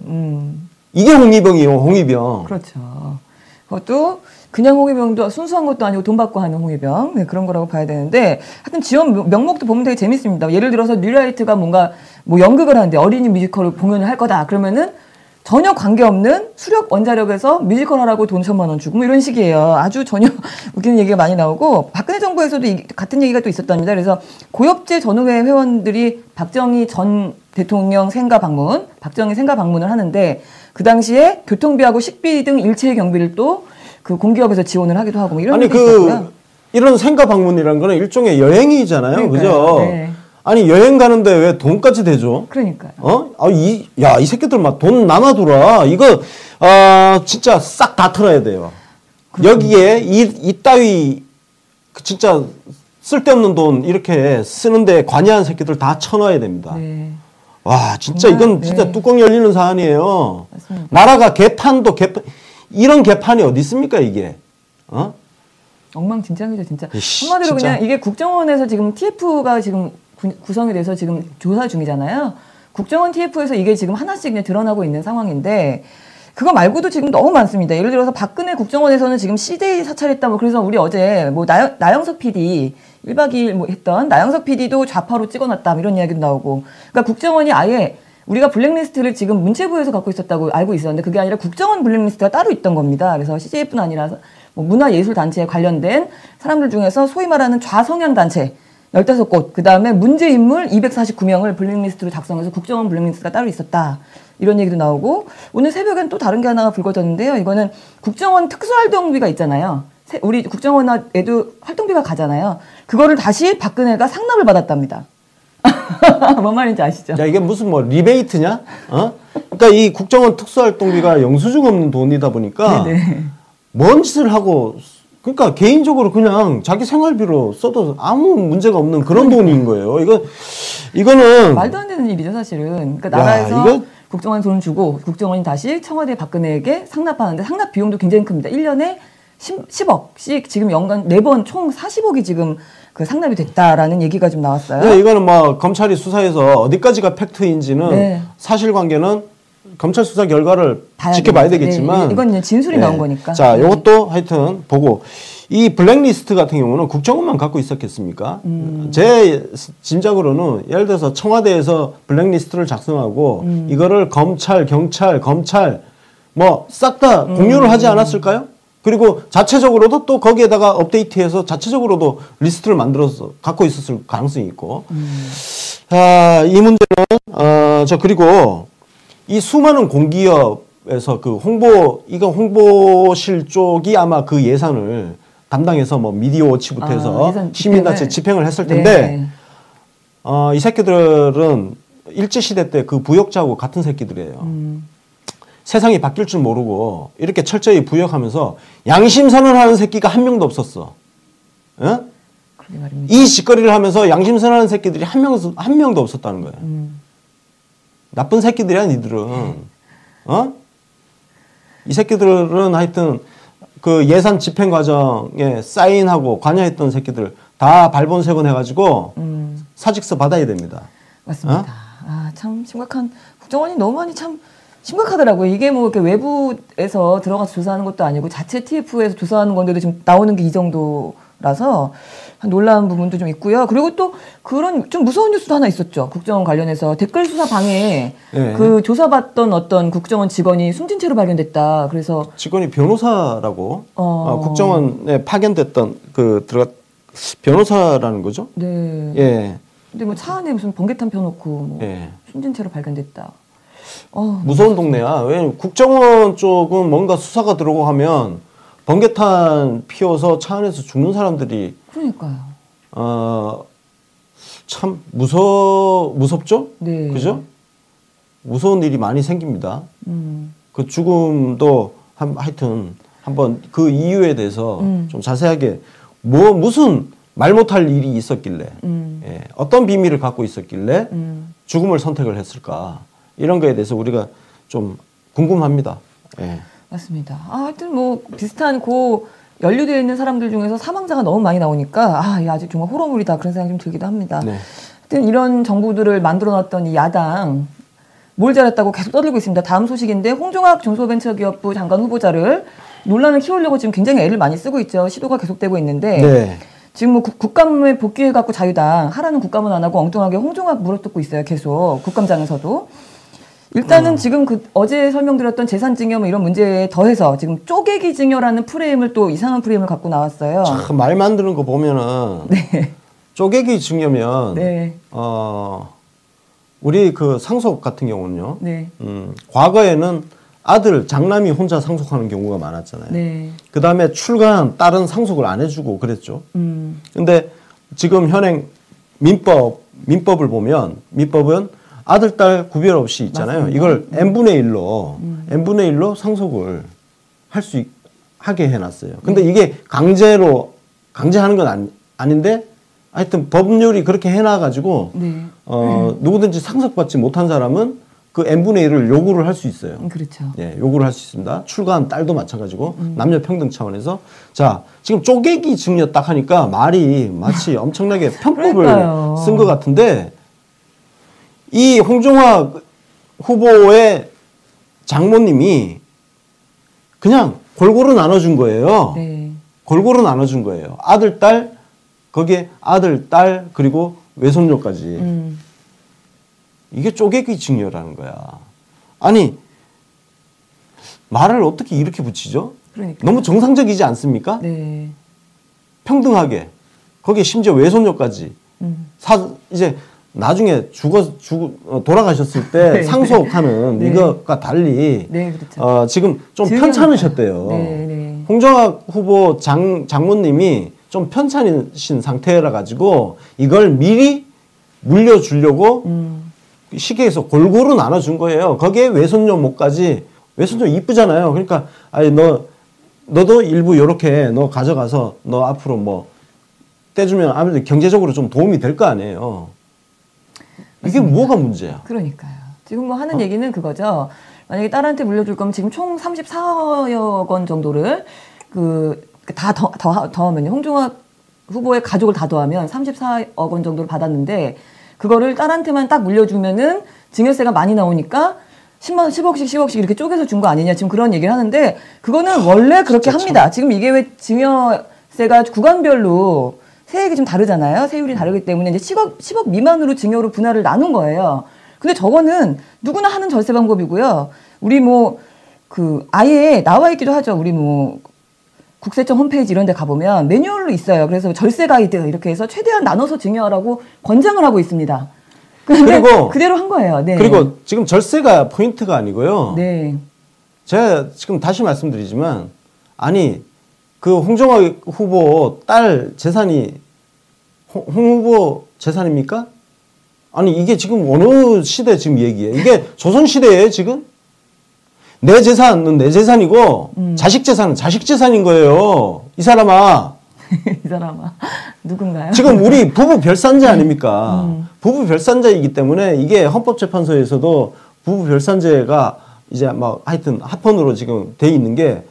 이게 홍위병이에요, 홍위병. 그렇죠. 그것도 그냥 홍위병도 순수한 것도 아니고 돈 받고 하는 홍위병. 네, 그런 거라고 봐야 되는데 하여튼 지원 명목도 보면 되게 재밌습니다. 예를 들어서 뉴라이트가 뭔가 뭐 연극을 하는데 어린이 뮤지컬 공연을 할 거다. 그러면은 전혀 관계없는 수력 원자력에서 뮤지컬 하라고 돈 1,000만 원 주고 뭐 이런 식이에요. 아주 전혀 웃기는 얘기가 많이 나오고 박근혜 정부에서도 같은 얘기가 또 있었답니다. 그래서 고엽제 전후회 회원들이 박정희 전 대통령 생가 방문, 박정희 생가 방문을 하는데 그 당시에 교통비하고 식비 등 일체의 경비를 또 그 공기업에서 지원을 하기도 하고 뭐 이런 아니 일이 있었고요. 이런 생가 방문이라는 거는 일종의 여행이잖아요. 그러니까요. 그죠? 네. 아니 여행 가는데 왜 돈까지 대줘? 그러니까요. 이 새끼들 막 돈 나눠두라. 이거 진짜 싹 다 털어야 돼요. 여기에 이따위 진짜 쓸데없는 돈 이렇게 쓰는데 관여한 새끼들 다 쳐넣어야 됩니다. 네. 와 진짜 정말, 이건 진짜 네. 뚜껑 열리는 사안이에요. 맞습니다. 나라가 개판도 개판 이런 개판이 어디 있습니까 이게? 엉망진창이죠, 진짜. 이씨, 한마디로 진짜. 그냥 이게 국정원에서 지금 TF가 지금 구성이 돼서 지금 조사 중이잖아요. 국정원 TF에서 이게 지금 하나씩 그냥 드러나고 있는 상황인데 그거 말고도 지금 너무 많습니다. 예를 들어서 박근혜 국정원에서는 지금 CJ 사찰했다. 뭐 그래서 우리 어제 뭐 나영석 PD 1박 2일 뭐 했던 나영석 PD도 좌파로 찍어놨다. 뭐 이런 이야기도 나오고. 그러니까 국정원이 아예 우리가 블랙리스트를 지금 문체부에서 갖고 있었다고 알고 있었는데 그게 아니라 국정원 블랙리스트가 따로 있던 겁니다. 그래서 CJ뿐 아니라 뭐 문화예술단체에 관련된 사람들 중에서 소위 말하는 좌성향 단체 15곳, 그 다음에 문제인물 249명을 블랙리스트로 작성해서 국정원 블랙리스트가 따로 있었다. 이런 얘기도 나오고 오늘 새벽엔 또 다른 게 하나가 불거졌는데요. 이거는 국정원 특수활동비가 있잖아요. 우리 국정원에도 활동비가 가잖아요. 그거를 다시 박근혜가 상납을 받았답니다. 뭔 말인지 아시죠? 야 이게 무슨 뭐 리베이트냐? 그러니까 이 국정원 특수활동비가 영수증 없는 돈이다 보니까 네네. 뭔 짓을 하고 그러니까 개인적으로 그냥 자기 생활비로 써도 아무 문제가 없는 그런 돈인 거예요. 이거는 말도 안 되는 일이죠, 사실은. 그러니까 나라에서 이거 국정원 돈을 주고 국정원이 다시 청와대 박근혜에게 상납하는데 상납 비용도 굉장히 큽니다. 1년에 10억씩 지금 연간 4번 총 40억이 지금 그 상납이 됐다라는 얘기가 좀 나왔어요. 네, 이거는 뭐 검찰이 수사해서 어디까지가 팩트인지는 네. 사실관계는 검찰 수사 결과를 봐야 지켜봐야 되겠죠. 되겠지만 네, 이건 이제 진술이 나온 거니까. 자, 이것도 하여튼 보고 이 블랙리스트 같은 경우는 국정원만 갖고 있었겠습니까? 제 짐작으로는 예를 들어서 청와대에서 블랙리스트를 작성하고 이거를 검찰, 경찰, 검찰 뭐 싹 다 공유를 하지 않았을까요? 그리고 자체적으로도 또 거기에다가 업데이트해서 자체적으로도 리스트를 만들어서 갖고 있었을 가능성이 있고. 이 문제는 그리고 이 수많은 공기업에서 그 홍보실 쪽이 아마 그 예산을 담당해서 뭐 미디어워치부터 해서 시민단체 집행을 했을 텐데, 이 새끼들은 일제시대 때 그 부역자하고 같은 새끼들이에요. 세상이 바뀔 줄 모르고 이렇게 철저히 부역하면서 양심 선언하는 새끼가 한 명도 없었어. 예? 이 짓거리를 하면서 양심 선언하는 새끼들이 한 명도 없었다는 거예요. 나쁜 새끼들이야, 니들은. 이 새끼들은 하여튼 그 예산 집행 과정에 사인하고 관여했던 새끼들 다 발본색원 해가지고 사직서 받아야 됩니다. 맞습니다. 참 심각한 국정원이 너무 많이 참 심각하더라고요. 이게 뭐 이렇게 외부에서 들어가서 조사하는 것도 아니고 자체 TF에서 조사하는 건데도 지금 나오는 게 이 정도라서 놀라운 부분도 좀 있고요. 그리고 또 그런 좀 무서운 뉴스도 하나 있었죠. 국정원 관련해서 댓글 수사 방해에 그 조사받던 어떤 국정원 직원이 숨진 채로 발견됐다. 그래서 직원이 변호사라고 국정원에 파견됐던 변호사라는 거죠. 네. 예. 근데 뭐 차 안에 무슨 번개탄 펴놓고 뭐 숨진 채로 발견됐다. 무서운 동네야. 왜냐면 국정원 쪽은 뭔가 수사가 들어오고 하면 번개탄 피워서 차 안에서 죽는 사람들이 그러니까요. 참 무섭죠? 네. 그죠? 무서운 일이 많이 생깁니다. 그 죽음도 하여튼 한번 그 이유에 대해서 좀 자세하게 무슨 말 못할 일이 있었길래 예, 어떤 비밀을 갖고 있었길래 죽음을 선택을 했을까 이런 거에 대해서 우리가 좀 궁금합니다. 예. 맞습니다. 하여튼 뭐 비슷한 연루되어 있는 사람들 중에서 사망자가 너무 많이 나오니까 아직 정말 호러물이다 그런 생각이 좀 들기도 합니다. 네. 하여튼 이런 정부들을 만들어놨던 이 야당 뭘 잘했다고 계속 떠들고 있습니다. 다음 소식인데 홍종학 중소벤처기업부 장관 후보자를 논란을 키우려고 지금 굉장히 애를 많이 쓰고 있죠. 시도가 계속되고 있는데 네. 지금 뭐 국감에 복귀해갖고 자유당 하라는 국감은 안 하고 엉뚱하게 홍종학 물어뜯고 있어요. 계속 국감장에서도. 일단은 지금 그 어제 설명드렸던 재산증여 뭐 이런 문제에 더해서 지금 쪼개기 증여라는 프레임을 또 이상한 프레임을 갖고 나왔어요. 참 말 만드는 거 보면은 네. 쪼개기 증여면 네. 우리 그 상속 같은 경우는요. 네. 과거에는 아들, 장남이 혼자 상속하는 경우가 많았잖아요. 네. 그 다음에 출가한 딸은 상속을 안 해주고 그랬죠. 근데 지금 현행 민법을 보면 민법은 아들, 딸 구별 없이 있잖아요. 맞습니다. 이걸 n분의 1로 상속을 하게 해놨어요. 근데 이게 강제하는 건 아닌데 하여튼 법률이 그렇게 해놔가지고 네. 누구든지 상속받지 못한 사람은 그 n분의 1을 요구를 할 수 있어요. 그렇죠. 예, 요구를 할 수 있습니다. 출가한 딸도 마찬가지고 남녀 평등 차원에서 자 지금 쪼개기 증여 딱 하니까 말이 마치 엄청나게 편법을 쓴 것 같은데 이 홍종화 후보의 장모님이 그냥 골고루 나눠준 거예요. 네. 골고루 나눠준 거예요. 아들, 딸 거기에 아들, 딸 그리고 외손녀까지. 이게 쪼개기 증여라는 거야. 아니 말을 어떻게 이렇게 붙이죠? 그러니까. 너무 정상적이지 않습니까? 네. 평등하게 거기에 심지어 외손녀까지. 이제 나중에 돌아가셨을 때 네. 상속하는 네. 이것과 달리 네, 그렇죠. 지금 좀 편찮으셨대요. 네, 네. 홍정학 후보 장모님이 좀 편찮으신 상태라 가지고 이걸 미리 물려주려고 시계에서 골고루 나눠준 거예요. 거기에 외손녀 목까지. 외손녀 이쁘잖아요. 그러니까 아니 너도 일부 요렇게 너 가져가서 너 앞으로 뭐 떼주면 아무래도 경제적으로 좀 도움이 될 거 아니에요. 이게 뭐가 문제야? 그러니까요. 지금 뭐 하는 얘기는 그거죠. 만약에 딸한테 물려줄 거면 지금 총 34억 원 정도를 다 더하면요. 홍종학 후보의 가족을 다 더하면 34억 원 정도를 받았는데 그거를 딸한테만 딱 물려주면은 증여세가 많이 나오니까 10억씩 이렇게 쪼개서 준 거 아니냐 지금 그런 얘기를 하는데 그거는 원래 그렇게 합니다. 지금 이게 왜 증여세가 구간별로 세액이 좀 다르잖아요. 세율이 다르기 때문에 이제 10억 미만으로 증여로 분할을 나눈 거예요. 근데 저거는 누구나 하는 절세 방법이고요. 우리 아예 나와 있기도 하죠. 우리 국세청 홈페이지 이런 데 가보면 매뉴얼로 있어요. 그래서 절세 가이드 이렇게 해서 최대한 나눠서 증여하라고 권장을 하고 있습니다. 그리고 그대로 한 거예요. 네. 그리고 지금 절세가 포인트가 아니고요. 네. 제가 지금 다시 말씀드리지만 아니 그 홍정화 후보 딸 재산이 홍 후보 재산입니까? 아니 이게 지금 어느 시대 지금 얘기예요? 이게 조선 시대예요 지금? 내 재산은 내 재산이고 자식 재산은 자식 재산인 거예요. 이 사람아. 이 사람아. 누군가요? 지금 우리 부부 별산자 아닙니까? 부부 별산자이기 때문에 이게 헌법재판소에서도 부부 별산자가 이제 막 하여튼 합헌으로 지금 돼 있는 게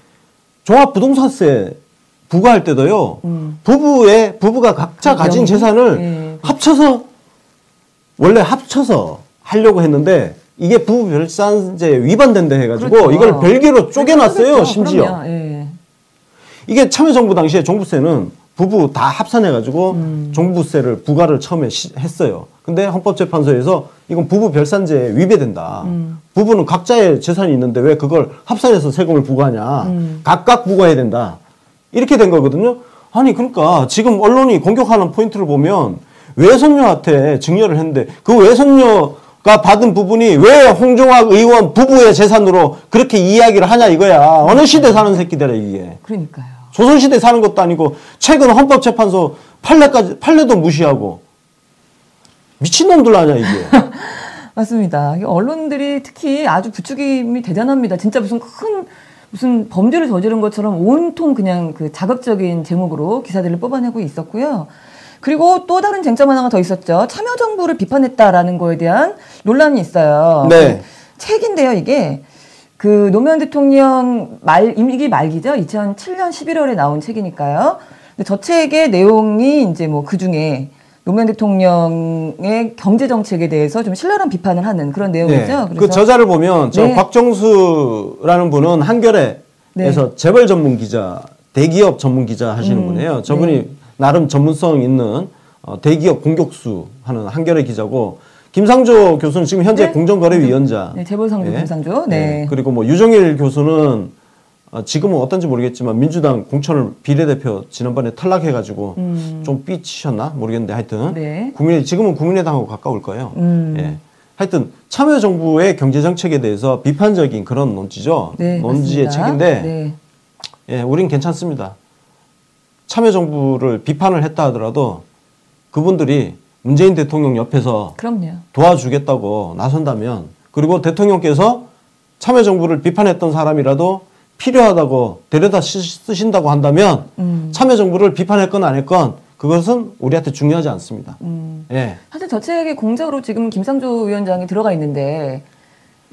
종합부동산세 부과할 때도요. 부부가 각자 가진 재산을 원래 합쳐서 하려고 했는데 이게 부부 별산제 위반된다 해가지고 그렇죠. 이걸 별개로 쪼개놨어요. 그렇죠. 심지어. 그럼요. 예. 이게 참여정부 당시에 종부세는 부부 다 합산해가지고 종부세를 부과를 처음에 했어요. 근데 헌법재판소에서 이건 부부 별산제에 위배된다. 부부는 각자의 재산이 있는데 왜 그걸 합산해서 세금을 부과하냐. 각각 부과해야 된다. 이렇게 된 거거든요. 아니 그러니까 지금 언론이 공격하는 포인트를 보면 외손녀한테 증여를 했는데 그 외손녀가 받은 부분이 왜 홍종학 의원 부부의 재산으로 그렇게 이야기를 하냐 이거야. 어느 시대 사는 새끼들아 이게. 그러니까요. 조선시대 사는 것도 아니고 최근 헌법재판소 판례도 무시하고 미친놈들 아니야 이게. 맞습니다. 언론들이 특히 아주 부추김이 대단합니다. 진짜 무슨 범죄를 저지른 것처럼 온통 그냥 그 자극적인 제목으로 기사들을 뽑아내고 있었고요. 그리고 또 다른 쟁점 하나가 더 있었죠. 참여정부를 비판했다라는 거에 대한 논란이 있어요. 네. 책인데요, 이게. 그 노무현 대통령 임기 말기죠. 2007년 11월에 나온 책이니까요. 근데 저 책의 내용이 이제 그 중에 노무현 대통령의 경제 정책에 대해서 좀 신랄한 비판을 하는 그런 내용이죠. 네. 그래서 그 저자를 보면 저 네. 곽정수라는 분은 한겨레에서 네. 재벌 전문 기자, 대기업 전문 기자 하시는 분이에요. 저분이 나름 전문성 있는 대기업 공격수 하는 한겨레 기자고 김상조 교수는 지금 현재 네? 공정거래위원장. 네, 재벌상조 예. 김상조. 네. 그리고 뭐 유정일 교수는 지금은 어떤지 모르겠지만 민주당 공천을 비례대표 지난번에 탈락해가지고 좀 삐치셨나 모르겠는데 하여튼 네. 지금은 국민의당하고 가까울 거예요. 예. 하여튼 참여정부의 경제정책에 대해서 비판적인 그런 논지죠. 네, 논지의 맞습니다. 책인데 네. 예, 우린 괜찮습니다. 참여정부를 비판을 했다 하더라도 그분들이 문재인 대통령 옆에서 그럼요. 도와주겠다고 나선다면, 그리고 대통령께서 참여정부를 비판했던 사람이라도 필요하다고 데려다 쓰신다고 한다면 참여정부를 비판했건 안 했건 그것은 우리한테 중요하지 않습니다. 예. 사실 저 책에 공적으로 지금 김상조 위원장이 들어가 있는데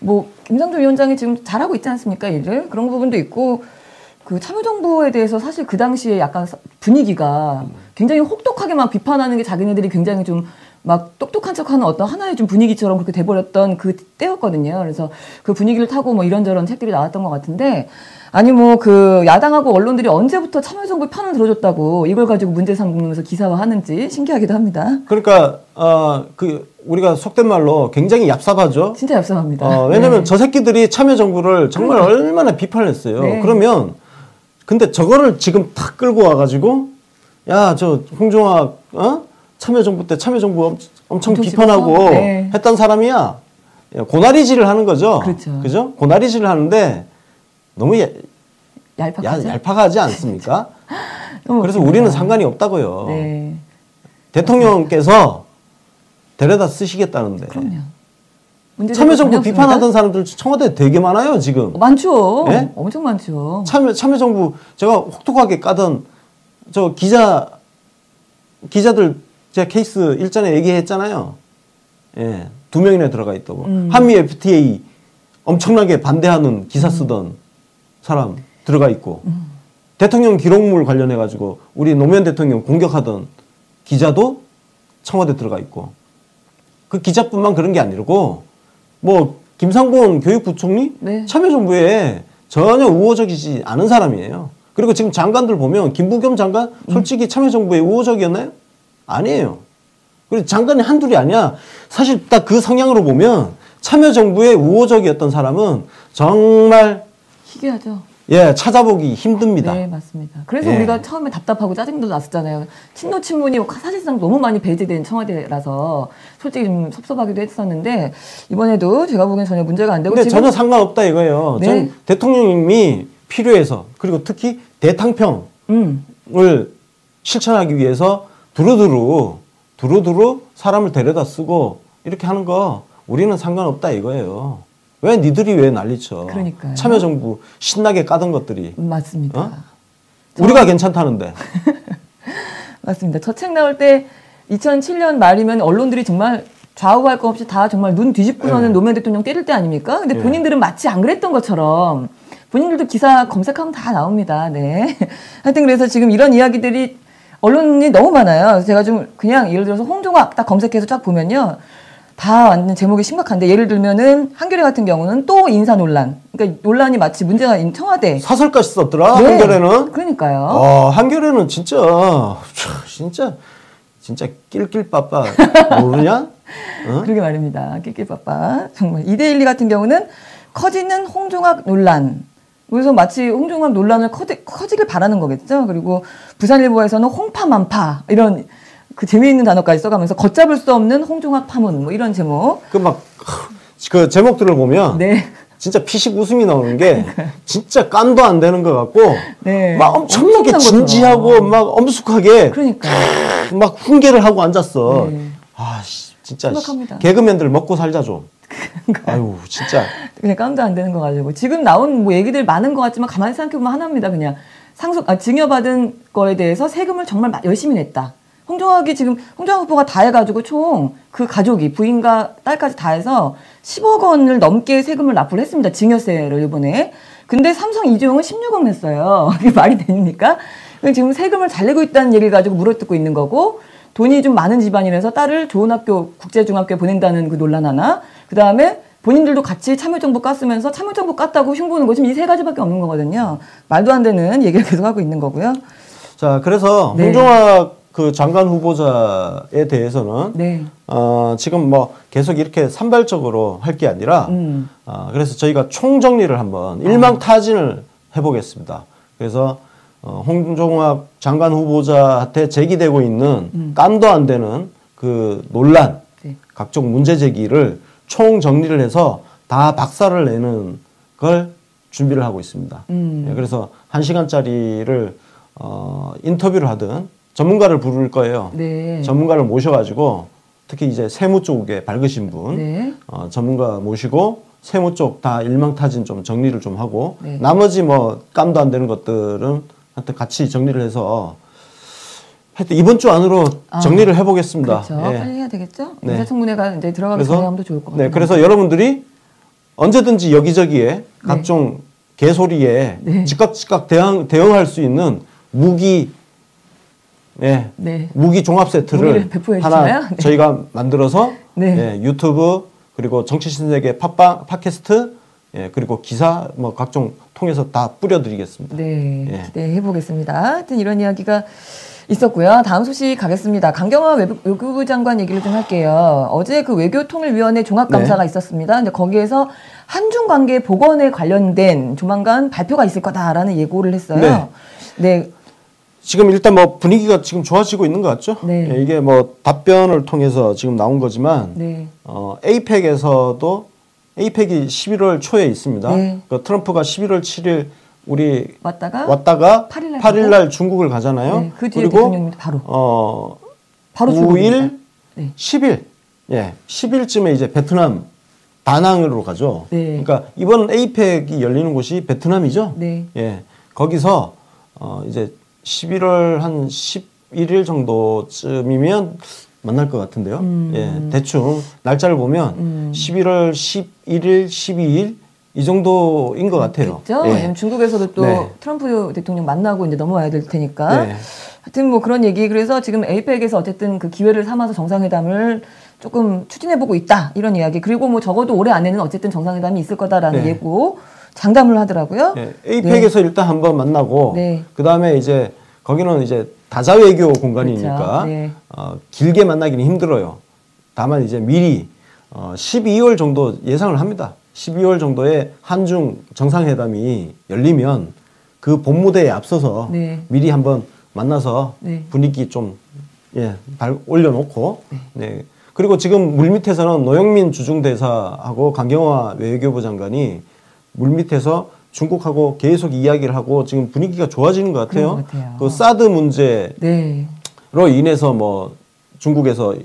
뭐 김상조 위원장이 지금 잘하고 있지 않습니까? 일을 그런 부분도 있고, 그 참여정부에 대해서 사실 그 당시에 약간 분위기가 굉장히 혹독하게 막 비판하는 게 자기네들이 굉장히 좀 막 똑똑한 척하는 어떤 하나의 좀 분위기처럼 그렇게 돼버렸던 그 때였거든요. 그래서 그 분위기를 타고 뭐 이런저런 책들이 나왔던 것 같은데, 아니 뭐 그 야당하고 언론들이 언제부터 참여정부 편을 들어줬다고 이걸 가지고 문제 삼으면서 기사화하는지 신기하기도 합니다. 그러니까 우리가 속된 말로 굉장히 얍삽하죠. 진짜 얍삽합니다. 왜냐하면 저 새끼들이 참여정부를 정말 얼마나 비판을 했어요. 네. 그러면 근데 저거를 지금 탁 끌고 와가지고 야, 저 홍종학 참여정부 때 참여정부 엄청 비판하고 네. 했던 사람이야. 고나리질을 하는 거죠. 그렇죠. 그죠? 고나리질을 하는데 너무 얄팍하죠? 얄팍하지 않습니까? 그래서 웃깁니다. 우리는 상관이 없다고요. 네. 대통령께서 데려다 쓰시겠다는데. 그럼요. 참여정부 비판하던 사람들 청와대에 되게 많아요, 지금. 많죠. 네? 엄청 많죠. 참여정부 제가 혹독하게 까던 저 기자들 제가 케이스 일전에 얘기했잖아요. 예, 2명이나 들어가 있다고. 한미 FTA 엄청나게 반대하는 기사 쓰던 사람 들어가 있고, 대통령 기록물 관련해 가지고 우리 노무현 대통령 공격하던 기자도 청와대 들어가 있고, 그 기자뿐만 그런 게 아니고 뭐 김상곤 교육부총리 네. 참여정부에 전혀 우호적이지 않은 사람이에요. 그리고 지금 장관들 보면 김부겸 장관 솔직히 참여정부에 우호적이었나요? 아니에요. 그리고 장관이 한둘이 아니야. 사실 딱 그 성향으로 보면 참여정부에 우호적이었던 사람은 정말 희귀하죠. 예, 찾아보기 힘듭니다. 네, 맞습니다. 그래서 예. 우리가 처음에 답답하고 짜증도 났었잖아요. 친노 친문이 사실상 너무 많이 배제된 청와대라서 솔직히 좀 섭섭하기도 했었는데, 이번에도 제가 보기엔 전혀 문제가 안 되고. 근데 전혀 상관없다 이거예요. 네. 전 대통령님이 필요해서, 그리고 특히 대탕평을 실천하기 위해서 두루두루 사람을 데려다 쓰고 이렇게 하는 거 우리는 상관없다 이거예요. 왜 니들이 왜 난리쳐? 그러니까요. 참여정부 신나게 까던 것들이. 맞습니다. 우리가 괜찮다는데. 맞습니다. 저 책 나올 때 2007년 말이면 언론들이 정말 좌우할 거 없이 다 정말 눈 뒤집고서는 네. 노무현 대통령 때릴 때 아닙니까? 근데 네. 본인들은 마치 안 그랬던 것처럼 본인들도 기사 검색하면 다 나옵니다. 네. 하여튼 그래서 지금 이런 이야기들이 언론이 너무 많아요. 그래서 제가 좀 그냥 예를 들어서 홍종학 딱 검색해서 쫙 보면요. 다 완전 제목이 심각한데, 예를 들면은 한겨레 같은 경우는 또 인사 논란. 그러니까 논란이 마치 문제가 있는 청와대. 사설까지 썼더라. 네. 한겨레는. 그러니까요. 한겨레는 진짜 낄낄빠빠 모르냐? 그러게 말입니다. 낄낄빠빠. 정말. 이데일리 같은 경우는 커지는 홍종학 논란. 그래서 마치 홍종학 논란을 커지길 바라는 거겠죠. 그리고 부산일보에서는 홍파만파 이런 그 재미있는 단어까지 써가면서 걷잡을 수 없는 홍종학 파문 뭐 이런 제목. 그 제목들을 보면 네. 진짜 피식 웃음이 나오는 게 진짜 깜도 안 되는 것 같고 네. 막 엄청나게 엄청난 진지하고 것처럼. 막 엄숙하게 그러니까. 막 훈계를 하고 앉았어. 네. 진짜 심각합니다. 개그맨들 먹고 살자 좀. 아유 진짜. 그냥 깜도 안 되는 거 가지고 지금 나온 뭐 얘기들 많은 것 같지만 가만히 생각해보면 하나입니다. 그냥 증여받은 거에 대해서 세금을 정말 열심히 냈다. 홍종학 후보가 다 해가지고 총 그 가족이 부인과 딸까지 다 해서 10억 원을 넘게 세금을 납부를 했습니다. 증여세를 이번에. 근데 삼성 이재용은 16억 냈어요. 이게 말이 됩니까? 지금 세금을 잘 내고 있다는 얘기를 가지고 물어뜯고 있는 거고, 돈이 좀 많은 집안이라서 딸을 좋은 학교, 국제중학교에 보낸다는 그 논란 하나, 그 다음에 본인들도 같이 참여정부 깠으면서 참여정부 깠다고 흉보는 거, 지금 이 세 가지밖에 없는 거거든요. 말도 안 되는 얘기를 계속 하고 있는 거고요. 자, 그래서 네. 홍종학 그 장관 후보자에 대해서는 네. 지금 뭐 계속 이렇게 산발적으로 할 게 아니라 그래서 저희가 총정리를 한번 일망타진을 해보겠습니다. 그래서 홍종학 장관 후보자한테 제기되고 있는 깜도 안 되는 그 논란, 네. 각종 문제 제기를 총정리를 해서 다 박살을 내는 걸 준비를 하고 있습니다. 예, 그래서 1시간짜리를 인터뷰를 하든 전문가를 부를 거예요. 네. 전문가를 모셔가지고 특히 이제 세무 쪽에 밝으신 분, 네. 전문가 모시고 세무 쪽 다 일망타진 좀 정리를 좀 하고 네. 나머지 뭐 깜도 안 되는 것들은 하여튼 같이 정리를 해서 하여튼 이번 주 안으로 정리를 해보겠습니다. 그렇죠. 예. 빨리 해야 되겠죠. 네. 인사청문회가 이제 들어가기 전에 하면 더 좋을 것 같아요. 네, 그래서 여러분들이 언제든지 여기저기에 각종 개소리에 네. 즉각 대응할 수 있는 무기 무기 종합 세트를 하나 네. 저희가 만들어서 네. 유튜브 그리고 정치신세계 팟캐스트 그리고 기사 뭐 각종 통해서 다 뿌려드리겠습니다. 네, 기대해 보겠습니다. 하여튼 이런 이야기가 있었고요. 다음 소식 가겠습니다. 강경화 외교부 장관 얘기를 좀 할게요. 어제 그 외교통일위원회 종합감사가 있었습니다. 근데 거기에서 한중 관계 복원에 관련된 조만간 발표가 있을 거다라는 예고를 했어요. 네. 지금 일단 뭐 분위기가 지금 좋아지고 있는 것 같죠? 네. 이게 뭐 답변을 통해서 지금 나온 거지만, 에이펙에서도 에이펙이 11월 초에 있습니다. 네. 그 트럼프가 11월 7일 우리 왔다가 8일 날 중국을 가잖아요. 네. 그 뒤에 그리고 대통령님도 바로 9일, 네. 10일, 10일쯤에 이제 베트남 다낭으로 가죠. 네. 그러니까 이번 에이펙이 열리는 곳이 베트남이죠. 네. 거기서 이제 11월 한 11일 정도쯤이면 만날 것 같은데요. 대충 날짜를 보면 11월 11일, 12일 이 정도인 것 같아요. 그렇죠. 왜냐면 중국에서도 또 트럼프 대통령 만나고 이제 넘어와야 될 테니까. 하여튼 뭐 그런 얘기. 그래서 지금 에이펙에서 어쨌든 그 기회를 삼아서 정상회담을 조금 추진해보고 있다. 이런 이야기. 그리고 뭐 적어도 올해 안에는 어쨌든 정상회담이 있을 거다라는 예고 장담을 하더라고요. 에이펙에서 일단 한번 만나고 그 다음에 이제 거기는 이제 다자외교 공간이니까 그렇죠. 길게 만나기는 힘들어요. 다만 이제 미리 12월 정도 예상을 합니다. 12월 정도에 한중 정상회담이 열리면 그 본무대에 앞서서 미리 한번 만나서 분위기 좀 올려놓고 그리고 지금 물밑에서는 노영민 주중대사하고 강경화 외교부 장관이 물밑에서 중국하고 계속 이야기를 하고 지금 분위기가 좋아지는 것 같아요. 그 사드 문제로 인해서 뭐 중국에서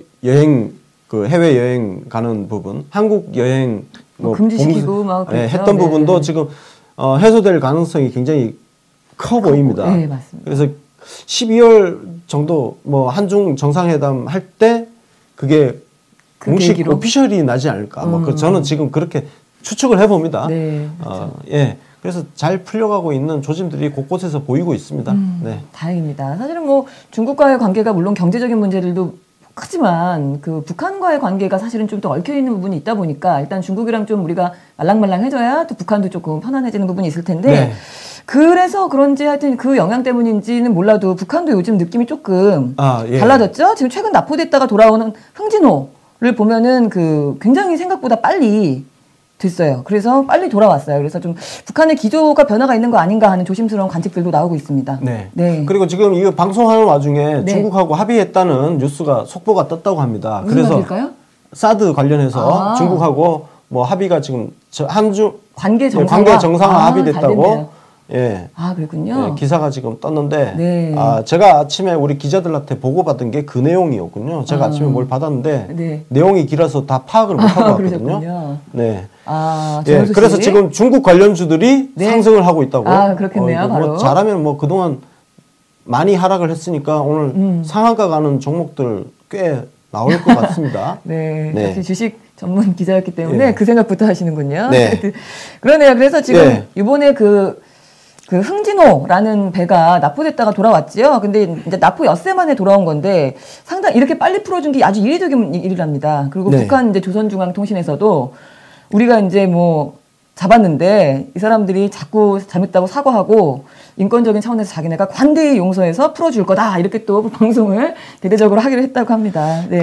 그 해외 여행 가는 부분, 한국 여행 뭐 금지시키고 막 했던 부분도 지금 해소될 가능성이 굉장히 커 보입니다. 네, 맞습니다. 그래서 12월 정도 뭐 한중 정상회담 할 때 그게 공식 오피셜이 나지 않을까. 뭐 저는 지금 그렇게 추측을 해봅니다. 그렇죠. 그래서 잘 풀려가고 있는 조짐들이 곳곳에서 보이고 있습니다. 다행입니다. 사실은 뭐 중국과의 관계가 물론 경제적인 문제들도 크지만 그 북한과의 관계가 사실은 좀 더 얽혀있는 부분이 있다 보니까 일단 중국이랑 좀 우리가 말랑말랑해져야 또 북한도 조금 편안해지는 부분이 있을 텐데 그래서 그런지 하여튼 그 영향 때문인지는 몰라도 북한도 요즘 느낌이 조금 달라졌죠? 지금 최근 납포됐다가 돌아오는 흥진호를 보면은 그 굉장히 생각보다 빨리 됐어요. 그래서 빨리 돌아왔어요. 그래서 좀 북한의 기조가 변화가 있는 거 아닌가 하는 조심스러운 관측들도 나오고 있습니다. 그리고 지금 이거 방송하는 와중에 중국하고 합의했다는 뉴스가 속보가 떴다고 합니다. 무슨 말일까요? 사드 관련해서 중국하고 뭐 합의가 지금 한중 관계 정상화 합의됐다고. 그렇군요. 기사가 지금 떴는데 제가 아침에 우리 기자들한테 보고받은 게 그 내용이었군요. 제가 아침에 뭘 받았는데 내용이 길어서 다 파악을 못하고 왔거든요. 그래서 지금 중국 관련주들이 상승을 하고 있다고. 그렇겠네요. 바로. 뭐 잘하면 뭐 그동안 많이 하락을 했으니까 오늘 상한가 가는 종목들 꽤 나올 것 같습니다. 역시 주식 전문 기자였기 때문에 그 생각부터 하시는군요. 그러네요. 그래서 지금 이번에 그 흥진호라는 배가 납포됐다가 돌아왔지요. 근데 이제 납포 엿새 만에 돌아온 건데 상당히 이렇게 빨리 풀어준 게 아주 이례적인 일이랍니다. 그리고 북한 이제 조선중앙통신에서도 우리가 이제 뭐 잡았는데 이 사람들이 자꾸 잘못했다고 사과하고 인권적인 차원에서 자기네가 관대히 용서해서 풀어줄 거다 이렇게 또 방송을 대대적으로 하기로 했다고 합니다. 네.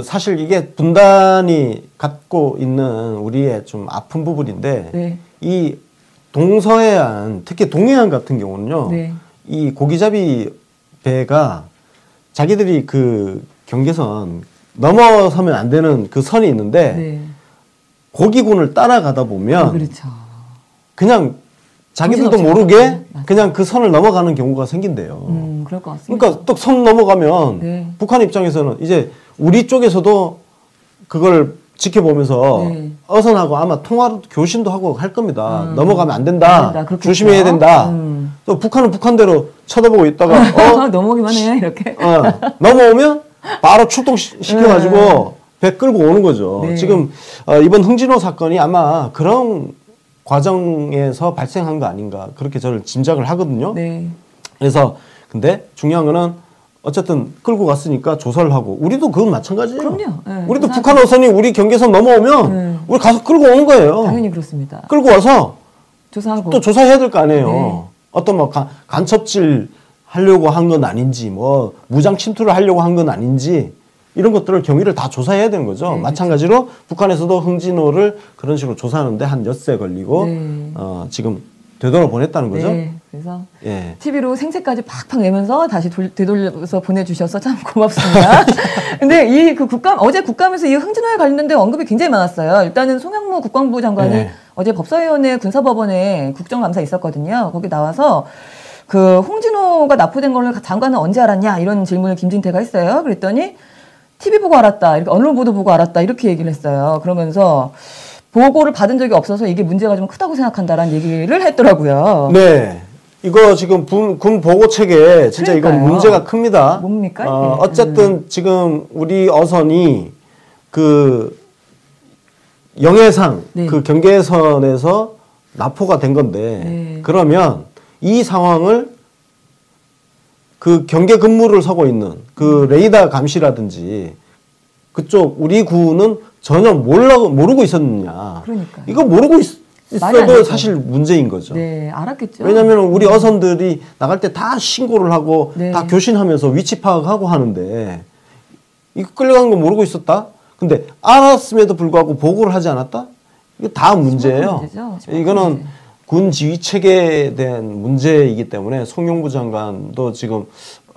사실 이게 분단이 갖고 있는 우리의 좀 아픈 부분인데 네. 이 동서해안 특히 동해안 같은 경우는요. 네. 이 고기잡이 배가 자기들이 그 경계선 넘어서면 안 되는 그 선이 있는데 네. 고기군을 따라가다 보면 그렇죠. 그냥 자기들도 모르게 그냥 그 선을 넘어가는 경우가 생긴대요. 그럴 것 같습니다. 그러니까 또 선 넘어가면 네. 북한 입장에서는 이제 우리 쪽에서도 그걸 지켜보면서 네. 어선하고 아마 교신도 하고 할 겁니다. 넘어가면 안 된다. 조심해야 된다. 또 북한은 북한대로 쳐다보고 있다가 넘어오기만 해 이렇게. 넘어오면 바로 출동시켜가지고 배 끌고 오는 거죠. 네. 지금 이번 흥진호 사건이 아마 그런 과정에서 발생한 거 아닌가 그렇게 저는 짐작을 하거든요. 네. 그래서 근데 중요한 거는 어쨌든 끌고 갔으니까 조사를 하고 우리도 그건 마찬가지예요. 그럼요. 네, 우리도 북한 어선이 우리 경계선 넘어오면 우리 가서 끌고 오는 거예요. 당연히 그렇습니다. 끌고 와서 조사하고 또 조사해야 될 거 아니에요. 네. 어떤 뭐 간첩질 하려고 한 건 아닌지 뭐 무장 침투를 하려고 한 건 아닌지 이런 것들을 경위를 다 조사해야 되는 거죠. 네, 마찬가지로 그렇죠. 북한에서도 흥진호를 그런 식으로 조사하는데 한 엿새 걸리고 네. 지금 되돌아보냈다는 거죠. 네, 그래서 예. TV로 생색까지 팍팍 내면서 다시 되돌려서 보내주셔서 참 고맙습니다. 근데 이 그 어제 국감에서 이 흥진호에 관련된 언급이 굉장히 많았어요. 일단은 송영무 국방부 장관이 네. 어제 법사위원회 군사법원에 국정감사 있었거든요. 거기 나와서 그 홍진호가 납포된 걸 장관은 언제 알았냐 이런 질문을 김진태가 했어요. 그랬더니 TV 보고 알았다, 이렇게 언론 보도 보고 알았다 이렇게 얘기를 했어요. 그러면서 보고를 받은 적이 없어서 이게 문제가 좀 크다고 생각한다라는 얘기를 했더라고요. 네, 이거 지금 군 보고 체계 진짜 그러니까요. 이건 문제가 큽니다. 뭡니까? 어쨌든 지금 우리 어선이 그 영해상 네. 그 경계선에서 납포가 된 건데 네. 그러면 이 상황을 그 경계 근무를 서고 있는 그 레이더 감시라든지 그쪽 우리 군은 전혀 모르고 있었느냐. 그러니까. 이거 모르고 있어도 사실 문제인 거죠. 네, 알았겠죠. 왜냐하면 우리 어선들이 나갈 때 다 신고를 하고 네. 다 교신하면서 위치 파악하고 하는데 이거 끌려가는 거 모르고 있었다? 근데 알았음에도 불구하고 보고를 하지 않았다? 이거 다 문제예요. 이거는 문제. 군 지휘 체계에 대한 문제이기 때문에 송영무 장관도 지금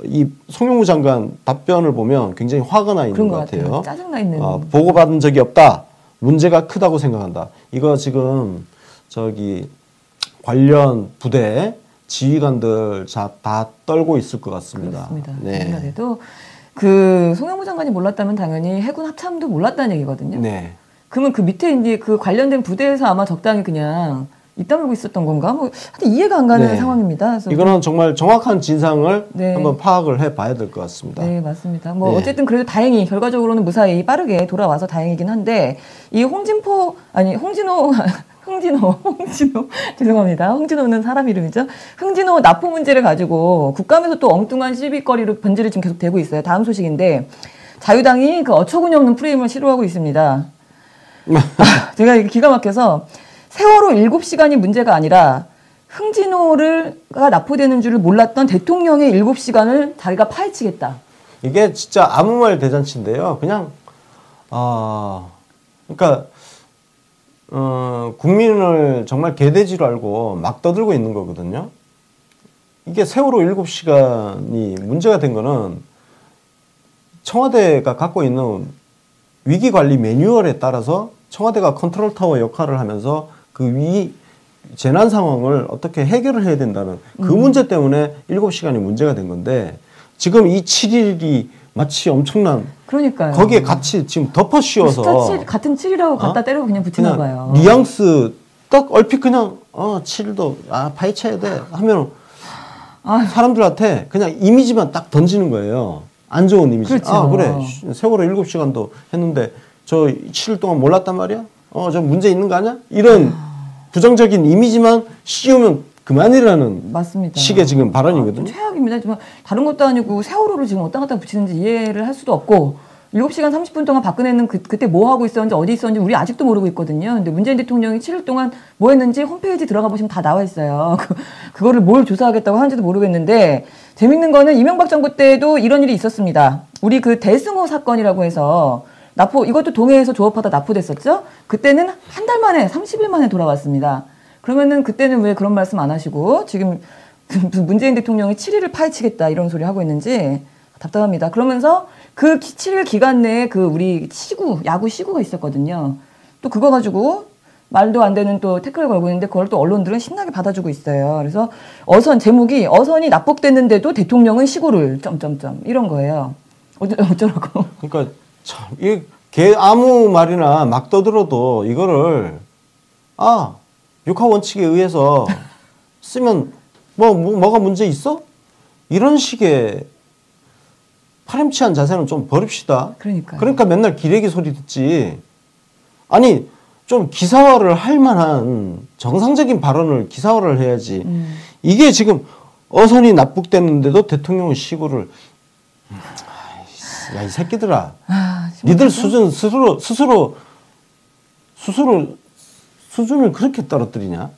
이 송영무 장관 답변을 보면 굉장히 화가 나 있는 것 같아요. 짜증나 있는. 보고받은 적이 없다. 문제가 크다고 생각한다. 이거 지금 저기 관련 부대 지휘관들 다 떨고 있을 것 같습니다. 그렇습니다. 네. 그래도 그 송영무 장관이 몰랐다면 당연히 해군 합참도 몰랐다는 얘기거든요. 네. 그러면 그 밑에 이제 그 관련된 부대에서 아마 적당히 그냥 입 다물고 있었던 건가? 뭐 하여튼 이해가 안 가는 네. 상황입니다. 그래서 이거는 정말 정확한 진상을 네. 한번 파악을 해봐야 될 것 같습니다. 네, 맞습니다. 뭐 네. 어쨌든 그래도 다행히 결과적으로는 무사히 빠르게 돌아와서 다행이긴 한데 이 홍진호 죄송합니다. 홍진호는 사람 이름이죠. 흥진호 납포 문제를 가지고 국감에서 또 엉뚱한 시비거리로 변질이 지금 계속 되고 있어요. 다음 소식인데 자유당이 그 어처구니 없는 프레임을 시도하고 있습니다. 제가 기가 막혀서 세월호 7시간이 문제가 아니라 흥진호가 납포되는 줄을 몰랐던 대통령의 7시간을 자기가 파헤치겠다. 이게 진짜 아무 말 대잔치인데요. 그냥 그러니까 국민을 정말 개돼지로 알고 막 떠들고 있는 거거든요. 이게 세월호 7시간이 문제가 된 거는 청와대가 갖고 있는 위기관리 매뉴얼에 따라서 청와대가 컨트롤타워 역할을 하면서 그 재난 상황을 어떻게 해결을 해야 된다는 그 문제 때문에 7시간이 문제가 된 건데 지금 이 7일이 마치 엄청난 그러니까요. 거기에 같이 지금 덮어 씌워서 같은 7이라고 갖다 때리고 그냥 붙이나 봐요. 뉘앙스 딱 얼핏 그냥 7일도 파헤쳐야 돼 하면 사람들한테 그냥 이미지만 딱 던지는 거예요. 안 좋은 이미지. 그렇죠. 그래 세월호 7시간도 했는데 저 7일 동안 몰랐단 말이야? 저 문제 있는 거 아니야? 이런 부정적인 이미지만 씌우면 그만이라는 맞습니다. 식의 지금 발언이거든요. 최악입니다. 정말 다른 것도 아니고 세월호를 지금 어디다 갖다 붙이는지 이해를 할 수도 없고 7시간 30분 동안 박근혜는 그때 뭐 하고 있었는지 어디 있었는지 우리 아직도 모르고 있거든요. 근데 문재인 대통령이 7일 동안 뭐 했는지 홈페이지 들어가 보시면 다 나와 있어요. 그거를 뭘 조사하겠다고 하는지도 모르겠는데 재밌는 거는 이명박 정부 때도 이런 일이 있었습니다. 우리 그 대승호 사건이라고 해서 이것도 동해에서 조업하다 납포됐었죠. 그때는 한 달 만에 30일 만에 돌아왔습니다. 그러면은 그때는 왜 그런 말씀 안 하시고 지금 문재인 대통령이 7일을 파헤치겠다 이런 소리 하고 있는지 답답합니다. 그러면서 그 7일 기간 내에 우리 야구 시구가 있었거든요. 또 그거 가지고 말도 안 되는 또 태클을 걸고 있는데 그걸 또 언론들은 신나게 받아주고 있어요. 그래서 제목이 어선이 납북됐는데도 대통령은 시구를 이런 거예요. 어쩌라고. 그러니까 참 걔 아무 말이나 막 떠들어도 이거를 육하 원칙에 의해서 쓰면 뭐가 문제 있어? 이런 식의 파렴치한 자세는 좀 버립시다. 그러니까 맨날 기레기 소리 듣지. 아니 좀 기사화를 할 만한 정상적인 발언을 기사화를 해야지. 이게 지금 어선이 납북됐는데도 대통령은 시구를 야, 이 새끼들아. 니들 스스로 수준을 그렇게 떨어뜨리냐?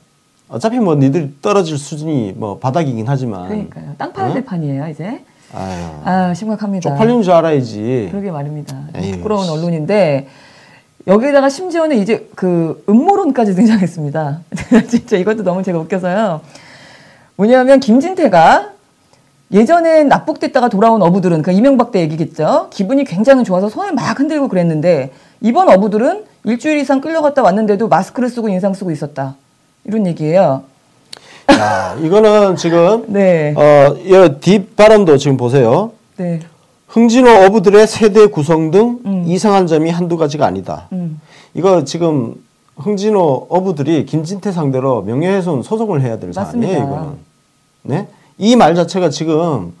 어차피 뭐 니들 떨어질 수준이 뭐 바닥이긴 하지만. 그러니까요. 땅 파야 될 판이에요, 이제. 아유. 심각합니다. 쪽팔린 줄 알아야지. 그러게 말입니다. 부끄러운 언론인데 여기에다가 심지어는 이제 음모론까지 등장했습니다. 진짜 이것도 너무 제가 웃겨서요. 뭐냐면 김진태가 예전엔 납북됐다가 돌아온 어부들은 이명박 때 얘기겠죠. 기분이 굉장히 좋아서 손을 막 흔들고 그랬는데 이번 어부들은 일주일 이상 끌려갔다 왔는데도 마스크를 쓰고 인상 쓰고 있었다. 이런 얘기예요. 야, 이거는 지금 네. 이 뒷바람도 지금 보세요. 네. 흥진호 어부들의 세대 구성 등 이상한 점이 한두 가지가 아니다. 이거 지금 흥진호 어부들이 김진태 상대로 명예훼손 소송을 해야 될 사안이에요, 이거는. 네? 이 말 자체가 지금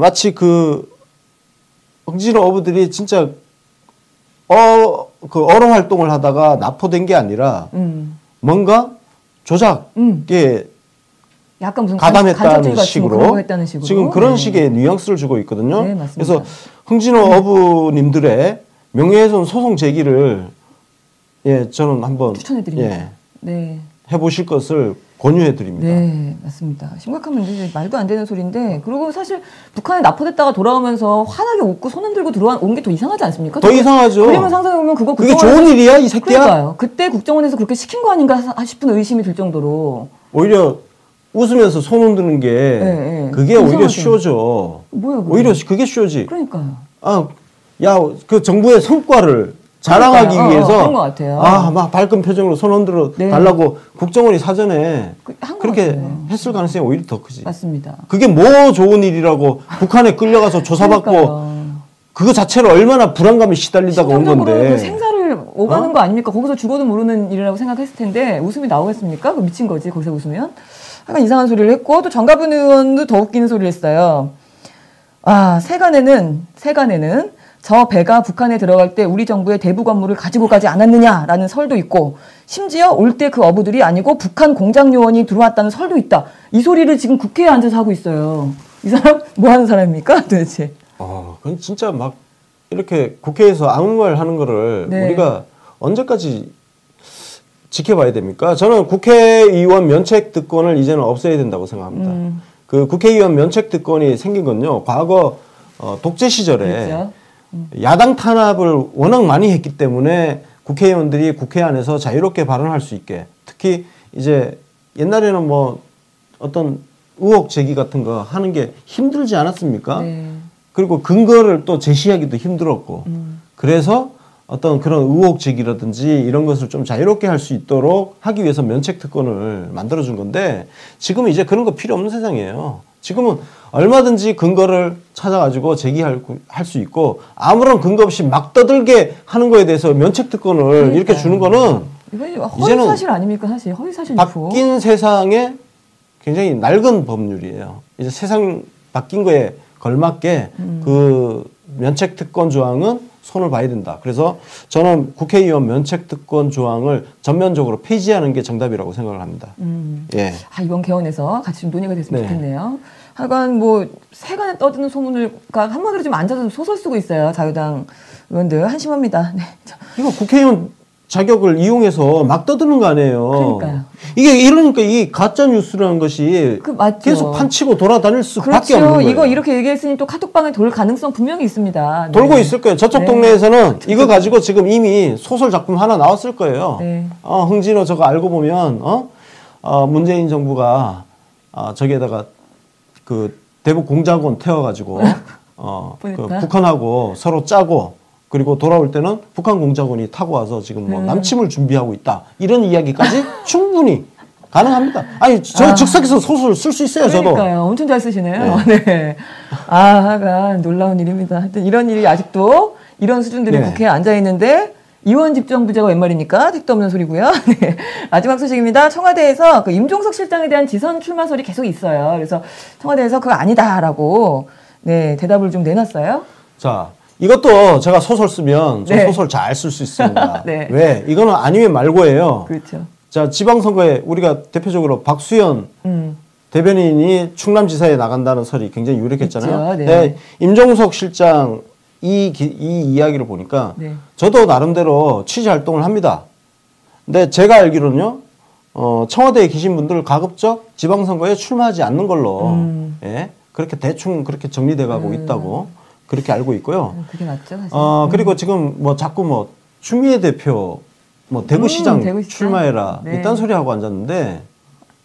마치 흥진호 어부들이 진짜 어로 활동을 하다가 납포된 게 아니라 뭔가 조작에 약간 무슨 가담했다는 식으로 지금 그런 식의 뉘앙스를 주고 있거든요. 네, 맞습니다. 그래서 흥진호 어부님들의 명예훼손 소송 제기를 저는 한번 추천해드립니다. 네. 해보실 것을 권유해드립니다. 네, 맞습니다. 심각한 문제지. 말도 안 되는 소리인데, 그리고 사실 북한에 납포됐다가 돌아오면서 환하게 웃고 손 흔들고 들어온 게 더 이상하지 않습니까? 더 이상하죠. 그림을 상상해보면 그게 좋은 일이야, 이 새끼야? 그러니까요. 그때 국정원에서 그렇게 시킨 거 아닌가 싶은 의심이 들 정도로. 오히려 웃으면서 손 흔드는 게 그게 오히려 쇼죠. 뭐야, 그게? 오히려 그게 쇼지. 그러니까요. 그 정부의 성과를 자랑하기 위해서 그런 것 같아요. 막 밝은 표정으로 손 흔들어 달라고 국정원이 사전에 그렇게 했을 가능성이 오히려 더 크지. 맞습니다. 그게 뭐 좋은 일이라고 북한에 끌려가서 조사받고 그거 자체로 얼마나 불안감에 시달리다가 온 건데. 생사를 오가는 거 아닙니까? 거기서 죽어도 모르는 일이라고 생각했을 텐데 웃음이 나오겠습니까? 미친 거지, 거기서 웃으면. 약간 이상한 소리를 했고 또 정가분 의원도 더 웃기는 소리를 했어요. 세간에는 저 배가 북한에 들어갈 때 우리 정부의 대북 업무를 가지고 가지 않았느냐라는 설도 있고 심지어 올 때 그 어부들이 아니고 북한 공장 요원이 들어왔다는 설도 있다. 이 소리를 지금 국회에 앉아서 하고 있어요. 이 사람 뭐 하는 사람입니까 도대체? 그건 진짜 막 이렇게 국회에서 아무 말 하는 거를 우리가 언제까지 지켜봐야 됩니까? 저는 국회의원 면책특권을 이제는 없애야 된다고 생각합니다. 그 국회의원 면책특권이 생긴 건요. 과거 독재 시절에 그렇죠? 야당 탄압을 워낙 많이 했기 때문에 국회의원들이 국회 안에서 자유롭게 발언할 수 있게, 특히 이제 옛날에는 뭐 어떤 의혹 제기 같은 거 하는 게 힘들지 않았습니까? 그리고 근거를 또 제시하기도 힘들었고 그래서 어떤 그런 의혹 제기라든지 이런 것을 좀 자유롭게 할 수 있도록 하기 위해서 면책특권을 만들어준 건데 지금은 이제 그런 거 필요 없는 세상이에요. 지금은 얼마든지 근거를 찾아가지고 제기할 수 있고 아무런 근거 없이 막 떠들게 하는 거에 대해서 면책특권을 이렇게 주는 거는 허위사실 아닙니까? 사실 허위사실 바뀐 세상에 굉장히 낡은 법률이에요. 이제 세상 바뀐 거에 걸맞게 그 면책특권 조항은 손을 봐야 된다. 그래서 저는 국회의원 면책특권 조항을 전면적으로 폐지하는 게 정답이라고 생각을 합니다. 이번 개헌에서 같이 좀 논의가 됐으면 좋겠네요. 하여간 뭐 세간에 떠드는 소문을 한마디로 좀 앉아서 소설 쓰고 있어요. 자유당 의원들 한심합니다. 네. 이거 국회의원 자격을 이용해서 막 떠드는 거 아니에요. 그러니까요. 이게 이러니까 이 가짜 뉴스라는 것이 맞죠. 계속 판치고 돌아다닐 수밖에 그렇죠. 없는 거예요. 이거 이렇게 얘기했으니 또 카톡방에 돌 가능성 분명히 있습니다. 네. 돌고 있을 거예요. 저쪽 네. 동네에서는 이거 가지고 지금 이미 소설 작품 하나 나왔을 거예요. 네. 흥진호 저거 알고 보면 문재인 정부가 저기에다가 그 대북 공작원 태워가지고 그 북한하고 서로 짜고 그리고 돌아올 때는 북한 공작원이 타고 와서 지금 뭐 남침을 준비하고 있다 이런 이야기까지 충분히 가능합니다. 아니 저 즉석에서 소설 쓸 수 있어요. 그러니까요. 저도. 엄청 잘 쓰시네요. 네. 네. 하여간 놀라운 일입니다. 하여튼 이런 일이 아직도 이런 수준들이 네. 국회에 앉아 있는데 이원 집정부제가 웬 말입니까? 택도 없는 소리고요. 네. 마지막 소식입니다. 청와대에서 그 임종석 실장에 대한 지선 출마설이 계속 있어요. 그래서 청와대에서 그거 아니다라고 네, 대답을 좀 내놨어요. 자, 이것도 제가 소설 쓰면 저 네. 소설 잘 쓸 수 있습니다. 네. 왜? 이거는 아니면 말고예요. 그렇죠. 자, 지방선거에 우리가 대표적으로 박수현 대변인이 충남지사에 나간다는 설이 굉장히 유력했잖아요. 있죠. 네. 네, 임종석 실장 이 이야기를 보니까 네. 저도 나름대로 취재 활동을 합니다. 근데 제가 알기로는요, 청와대에 계신 분들 가급적 지방선거에 출마하지 않는 걸로, 예, 그렇게 대충 그렇게 정리돼 가고 있다고 그렇게 알고 있고요. 그게 맞죠, 사실. 그리고 지금 뭐 자꾸 뭐 추미애 대표 뭐 대구시장 대구시장? 출마해라 네. 이딴 소리 하고 앉았는데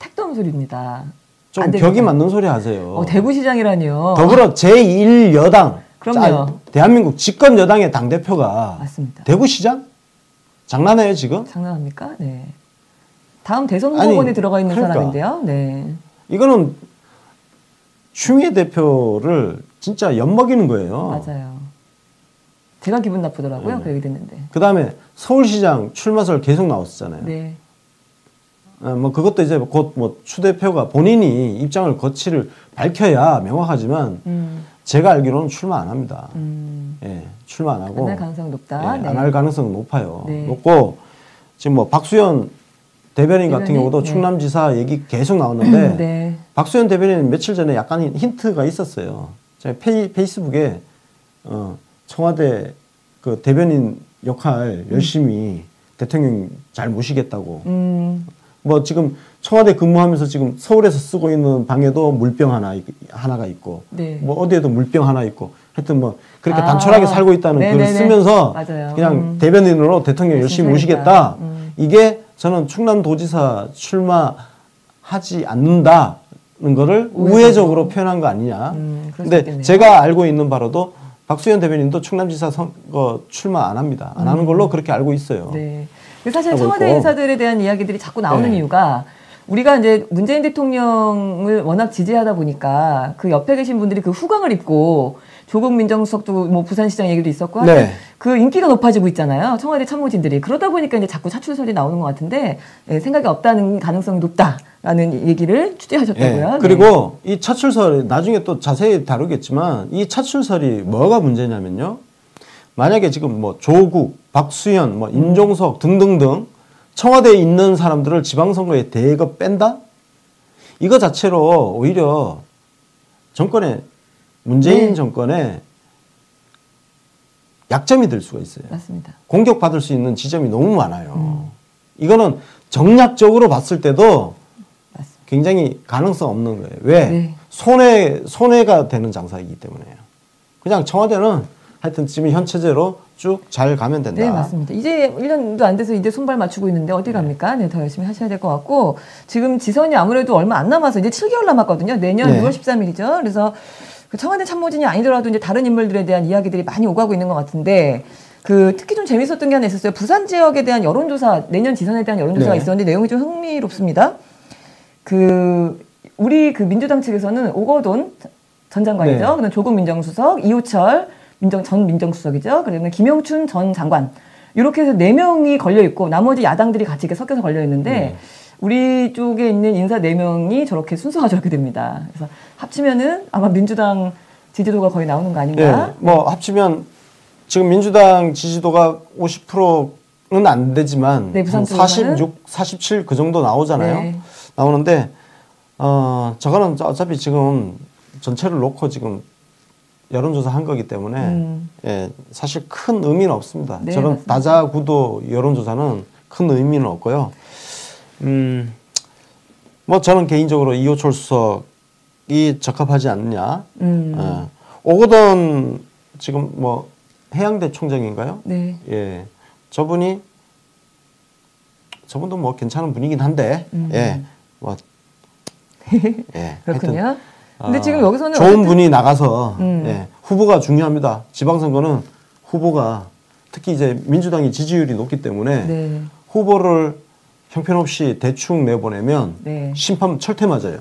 택도 없는 소리입니다. 좀 안 됩니다. 격이 맞는 소리 하세요. 대구시장이라니요. 더불어 제1여당 그럼요. 대한민국 집권 여당의 당 대표가 맞습니다. 대구시장 장난해요 지금? 장난합니까? 네. 다음 대선 아니, 후보군에 들어가 있는 그러니까. 사람인데요. 네. 이거는 추미애 대표를 진짜 엿먹이는 거예요. 맞아요. 제가 기분 나쁘더라고요. 그 얘기 듣는데. 그 다음에 서울시장 출마설 계속 나왔었잖아요. 네. 뭐 그것도 이제 곧 뭐 추 대표가 본인이 입장을 거치를 밝혀야 명확하지만 제가 알기로는 출마 안 합니다. 예, 출마 안 하고 안 할 가능성이 높다. 예, 네. 안 할 가능성은 높아요. 네. 높고 지금 뭐 박수현 대변인 같은 경우도 네. 충남지사 얘기 계속 나왔는데 네. 박수현 대변인 며칠 전에 약간 힌트가 있었어요. 제가 페이스북에 청와대 그 대변인 역할 열심히 대통령 잘 모시겠다고. 뭐 지금 청와대 근무하면서 지금 서울에서 쓰고 있는 방에도 물병 하나가 있고, 네. 뭐 어디에도 물병 하나 있고, 하여튼 뭐 그렇게 단촐하게 살고 있다는 글을 쓰면서 맞아요. 그냥 대변인으로 대통령 열심히 모시겠다. 이게 저는 충남도지사 출마하지 않는다는 거를 우회적으로 표현한 거 아니냐. 근데 제가 알고 있는 바로도 박수현 대변인도 충남지사 선거 출마 안 합니다. 안 하는 걸로 그렇게 알고 있어요. 네. 사실 청와대 인사들에 대한 이야기들이 자꾸 나오는 네. 이유가 우리가 이제 문재인 대통령을 워낙 지지하다 보니까 그 옆에 계신 분들이 그 후광을 입고 조국 민정수석도 뭐 부산시장 얘기도 있었고 네. 그 인기가 높아지고 있잖아요. 청와대 참모진들이. 그러다 보니까 이제 자꾸 차출설이 나오는 것 같은데 예, 생각이 없다는 가능성이 높다라는 얘기를 취재하셨다고요. 네. 그리고 이 차출설 나중에 또 자세히 다루겠지만 이 차출설이 뭐가 문제냐면요. 만약에 지금 뭐 조국, 박수현, 뭐 임종석 등등등 청와대에 있는 사람들을 지방선거에 대거 뺀다? 이거 자체로 오히려 정권의 문재인 정권의 약점이 될 수가 있어요. 맞습니다. 공격받을 수 있는 지점이 너무 많아요. 이거는 정략적으로 봤을 때도 맞습니다. 굉장히 가능성 없는 거예요. 왜? 네. 손해가 되는 장사이기 때문에요. 그냥 청와대는 하여튼 지금 현 체제로 쭉 잘 가면 된다. 네, 맞습니다. 이제 1년도 안 돼서 이제 손발 맞추고 있는데 어디 갑니까? 네, 더 열심히 하셔야 될 것 같고 지금 지선이 아무래도 얼마 안 남아서 이제 7개월 남았거든요. 내년 네. 6월 13일이죠. 그래서 그 청와대 참모진이 아니더라도 이제 다른 인물들에 대한 이야기들이 많이 오가고 있는 것 같은데 그 특히 좀 재밌었던 게 하나 있었어요. 부산 지역에 대한 여론조사, 내년 지선에 대한 여론조사가 네. 있었는데 내용이 좀 흥미롭습니다. 우리 그 민주당 측에서는 오거돈 전 장관이죠. 네. 그다음 조국 민정수석, 이호철 전 민정수석이죠. 그다음에 김영춘 전 장관. 이렇게 해서 4명이 걸려 있고 나머지 야당들이 같이 이렇게 섞여서 걸려 있는데 우리 쪽에 있는 인사 4명이 저렇게 순서가 저렇게 됩니다. 그래서 합치면은 아마 민주당 지지도가 거의 나오는 거 아닌가? 네, 뭐 합치면 지금 민주당 지지도가 50%는 안 되지만 네, 부산 46, 47 그 정도 나오잖아요. 네. 나오는데 저거는 어차피 지금 전체를 놓고 지금 여론조사 한 거기 때문에 예, 사실 큰 의미는 없습니다. 네, 저런 맞습니다. 다자구도 여론조사는 큰 의미는 없고요. 뭐 저는 개인적으로 이호철 수석이 적합하지 않느냐. 예. 오거돈 지금 뭐 해양대 총장인가요? 네. 예, 저분도 뭐 괜찮은 분이긴 한데, 예, 뭐 예, 그렇군요. 하여튼, 근데 지금 여기서는 좋은 어쨌든 분이 나가서 예, 후보가 중요합니다. 지방선거는 후보가 특히 이제 민주당이 지지율이 높기 때문에 네. 후보를 형편없이 대충 내보내면 네. 심판 철퇴 맞아요.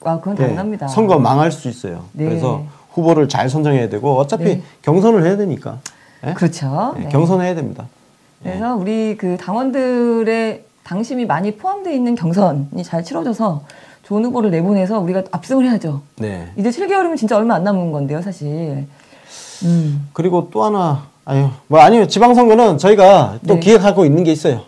아, 그건 예, 당연합니다. 선거 망할 수 있어요. 네. 그래서 후보를 잘 선정해야 되고 어차피 네. 경선을 해야 되니까. 예? 그렇죠. 예, 네. 경선해야 됩니다. 그래서 우리 그 당원들의 당심이 많이 포함되어 있는 경선이 잘 치러져서 좋은 후보를 내보내서 우리가 압승을 해야죠. 네. 이제 7개월이면 진짜 얼마 안 남은 건데요, 사실. 그리고 또 하나, 아니요. 지방선거는 저희가 또 네. 기획하고 있는 게 있어요.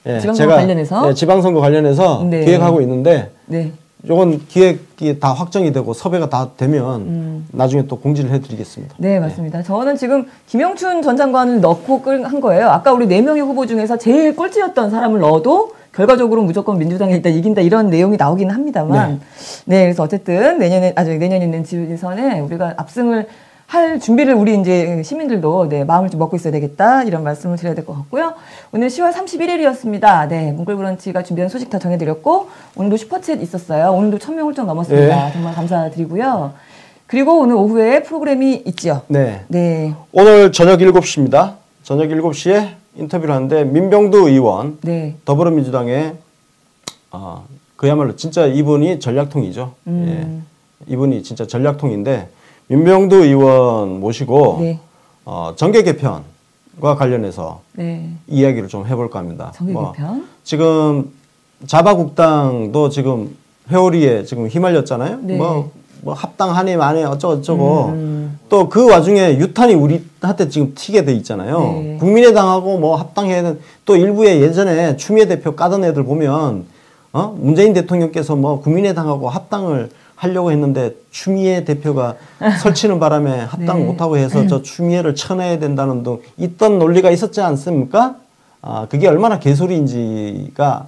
예, 지방선거 관련해서? 예, 지방선거 관련해서 네. 기획하고 있는데, 네. 요건 기획이 다 확정이 되고 섭외가 다 되면 나중에 또 공지를 해드리겠습니다. 네, 맞습니다. 저는 지금 김영춘 전 장관을 넣고 한 거예요. 아까 우리 4명의 후보 중에서 제일 꼴찌였던 사람을 넣어도 결과적으로 무조건 민주당이 일단 이긴다 이런 내용이 나오기는 합니다만, 네, 그래서 어쨌든 내년 있는 지선에 우리가 압승을 할 준비를 우리 이제 시민들도 네, 마음을 좀 먹고 있어야 되겠다 이런 말씀을 드려야 될 것 같고요. 오늘 10월 31일이었습니다. 네, 뭉글브런치가 준비한 소식 다 정해드렸고 오늘도 슈퍼챗 있었어요. 오늘도 1000명 훌쩍 넘었습니다. 네. 정말 감사드리고요. 그리고 오늘 오후에 프로그램이 있죠. 네. 네. 오늘 저녁 7시입니다. 저녁 7시에 인터뷰를 하는데 민병두 의원, 네. 더불어민주당의 그야말로 진짜 이분이 전략통이죠. 예. 이분이 진짜 전략통인데 민병두 의원 모시고 네. 정계 개편과 관련해서 네. 이야기를 좀 해볼까 합니다. 정계 개편? 지금 자바국당도 지금 회오리에 지금 휘말렸잖아요. 네. 뭐 합당하네 마네 어쩌고 또 그 와중에 유탄이 우리한테 지금 튀게 돼 있잖아요. 네. 국민의당하고 뭐 합당해야 되는 또 일부에 예전에 추미애 대표 까던 애들 보면 문재인 대통령께서 뭐 국민의당하고 합당을 하려고 했는데 추미애 대표가 설치는 바람에 합당 네. 못하고 해서 저 추미애를 쳐내야 된다는 등 있던 논리가 있었지 않습니까? 그게 얼마나 개소리인지가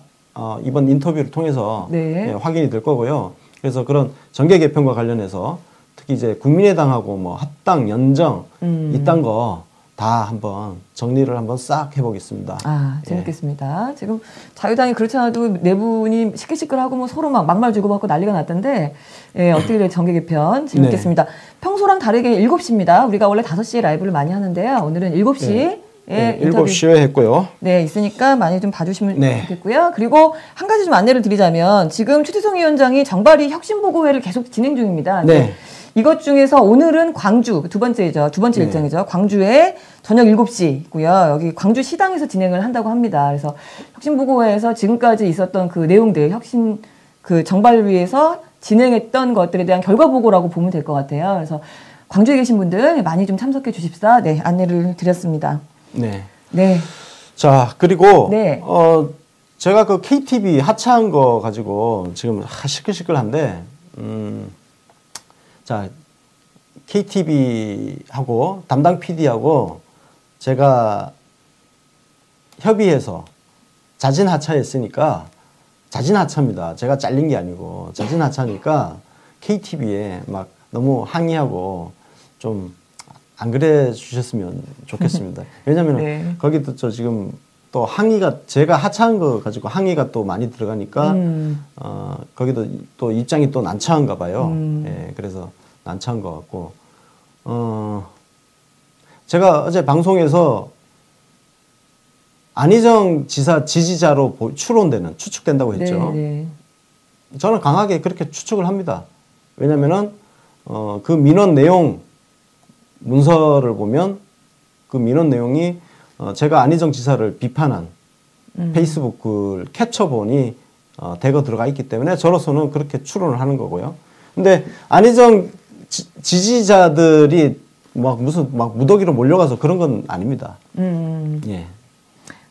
이번 인터뷰를 통해서 네. 예, 확인이 될 거고요. 그래서 그런 정계 개편과 관련해서 특히 이제 국민의당하고 뭐 합당, 연정 이딴 거 다 한번 정리를 한번 싹 해보겠습니다. 재밌겠습니다. 지금 자유당이 그렇지 않아도 내분이 시끌시끌하고 뭐 서로 막 막말 주고받고 난리가 났던데 예, 어떻게 될 정계 개편 재밌겠습니다. 평소랑 다르게 7시입니다. 우리가 원래 5시에 라이브를 많이 하는데요. 오늘은 7시 예, 7시에 했고요. 네, 있으니까 많이 좀 봐주시면 네. 좋겠고요. 그리고 한 가지 좀 안내를 드리자면 지금 추태성 위원장이 정발이 혁신보고회를 계속 진행 중입니다. 네. 이것 중에서 오늘은 광주, 두 번째 일정이죠. 광주에 저녁 7시고요. 여기 광주 시당에서 진행을 한다고 합니다. 그래서 혁신보고회에서 지금까지 있었던 그 내용들, 그 정발위에서 진행했던 것들에 대한 결과보고라고 보면 될 것 같아요. 그래서 광주에 계신 분들 많이 좀 참석해 주십사. 네, 안내를 드렸습니다. 네. 네. 자, 그리고, 네. 제가 그 KTV 하차한 거 가지고 지금 시끌시끌한데, 자, KTV하고 담당 PD하고 제가 협의해서 자진 하차했으니까, 자진 하차입니다. 제가 잘린 게 아니고, 자진 하차니까 KTV에 막 너무 항의하고 좀 안 그래 주셨으면 좋겠습니다. 왜냐면 네. 거기도 저 지금 또 항의가 제가 하차한 거 가지고 항의가 또 많이 들어가니까 거기도 또 입장이 또 난처한가 봐요. 예, 그래서 난처한 것 같고 제가 어제 방송에서 안희정 지사 지지자로 추측된다고 했죠. 네. 저는 강하게 그렇게 추측을 합니다. 왜냐면은 그 민원 내용 문서를 보면 그 민원 내용이 제가 안희정 지사를 비판한 페이스북 글 캡처본이 대거 들어가 있기 때문에 저로서는 그렇게 추론을 하는 거고요. 근데 안희정 지지자들이 막 무슨 막 무더기로 몰려가서 그런 건 아닙니다. 예.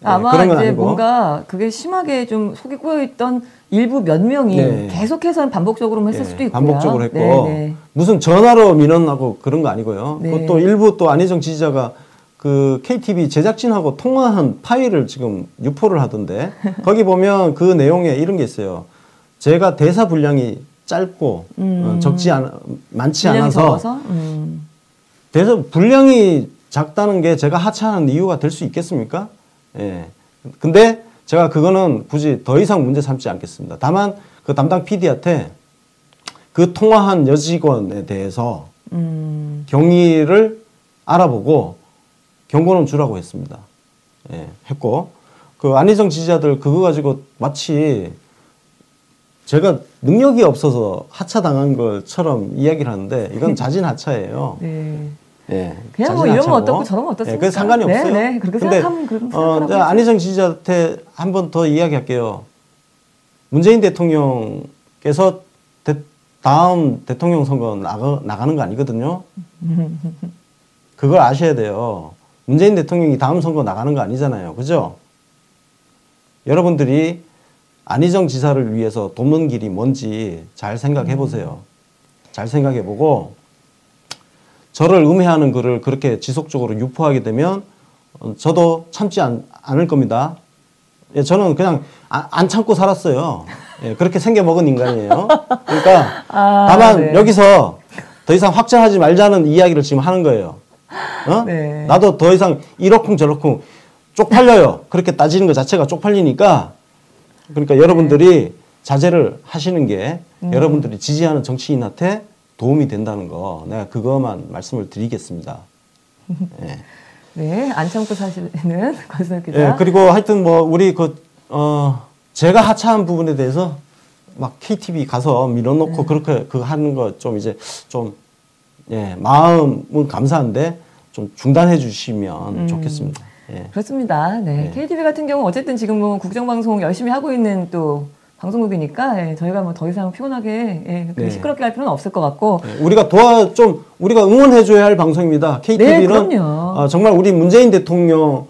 아마 그런 건 이제 아니고. 뭔가 그게 심하게 좀 속이 꼬여있던 일부 몇 명이 네. 계속해서 반복적으로 했을 수도 있고요. 반복적으로 했고 네. 무슨 전화로 민원하고 그런 거 아니고요. 네. 또 일부 또 안희정 지지자가 그 KTV 제작진하고 통화한 파일을 지금 유포를 하던데 거기 보면 그 내용에 이런 게 있어요. 제가 대사 분량이 짧고 많지 않아서 대사 분량이 작다는 게 제가 하차하는 이유가 될 수 있겠습니까? 예. 근데 제가 그거는 굳이 더 이상 문제 삼지 않겠습니다. 다만 그 담당 PD한테 그 통화한 여직원에 대해서 경위를 알아보고 경고는 주라고 했습니다. 예, 했고 그 안희정 지지자들 그거 가지고 마치 제가 능력이 없어서 하차당한 것처럼 이야기를 하는데 이건 자진 하차예요. 네. 예, 그냥 뭐 이러면 어떻고 저러면 어떻습니까? 그래서 상관이 없어요. 네, 그렇게 생각하면 그런 안희정 지지자한테 한 번 더 이야기할게요. 문재인 대통령께서 다음 대통령 선거 나가는 거 아니거든요. 그걸 아셔야 돼요. 문재인 대통령이 다음 선거 나가는 거 아니잖아요. 그죠? 여러분들이 안희정 지사를 위해서 돕는 길이 뭔지 잘 생각해 보세요. 잘 생각해 보고 저를 음해하는 글을 그렇게 지속적으로 유포하게 되면 저도 참지 않을 겁니다. 예, 저는 그냥 안 참고 살았어요. 예, 그렇게 생겨먹은 인간이에요. 그러니까 다만 네. 여기서 더 이상 확장하지 말자는 이야기를 지금 하는 거예요. 어? 네. 나도 더 이상 이러쿵 저러쿵 쪽팔려요. 그렇게 따지는 것 자체가 쪽팔리니까 그러니까 여러분들이 자제를 하시는 게 여러분들이 지지하는 정치인한테 도움이 된다는 거 내가 그것만 말씀을 드리겠습니다. 예. 네, 안 참고 사시는 권순혁 기자. 예, 그리고 하여튼 뭐 우리 제가 하차한 부분에 대해서 막 KTV 가서 밀어놓고 그렇게 그 하는 거 좀 이제 좀 예, 마음은 감사한데 좀 중단해 주시면 좋겠습니다. 예. 그렇습니다. 네. KTV 같은 경우 어쨌든 지금 뭐 국정방송 열심히 하고 있는 또 방송국이니까 예, 저희가 뭐 더 이상 피곤하게 네. 시끄럽게 할 필요는 없을 것 같고 예, 우리가 우리가 응원해줘야 할 방송입니다. KTV는 네, 그럼요. 정말 우리 문재인 대통령을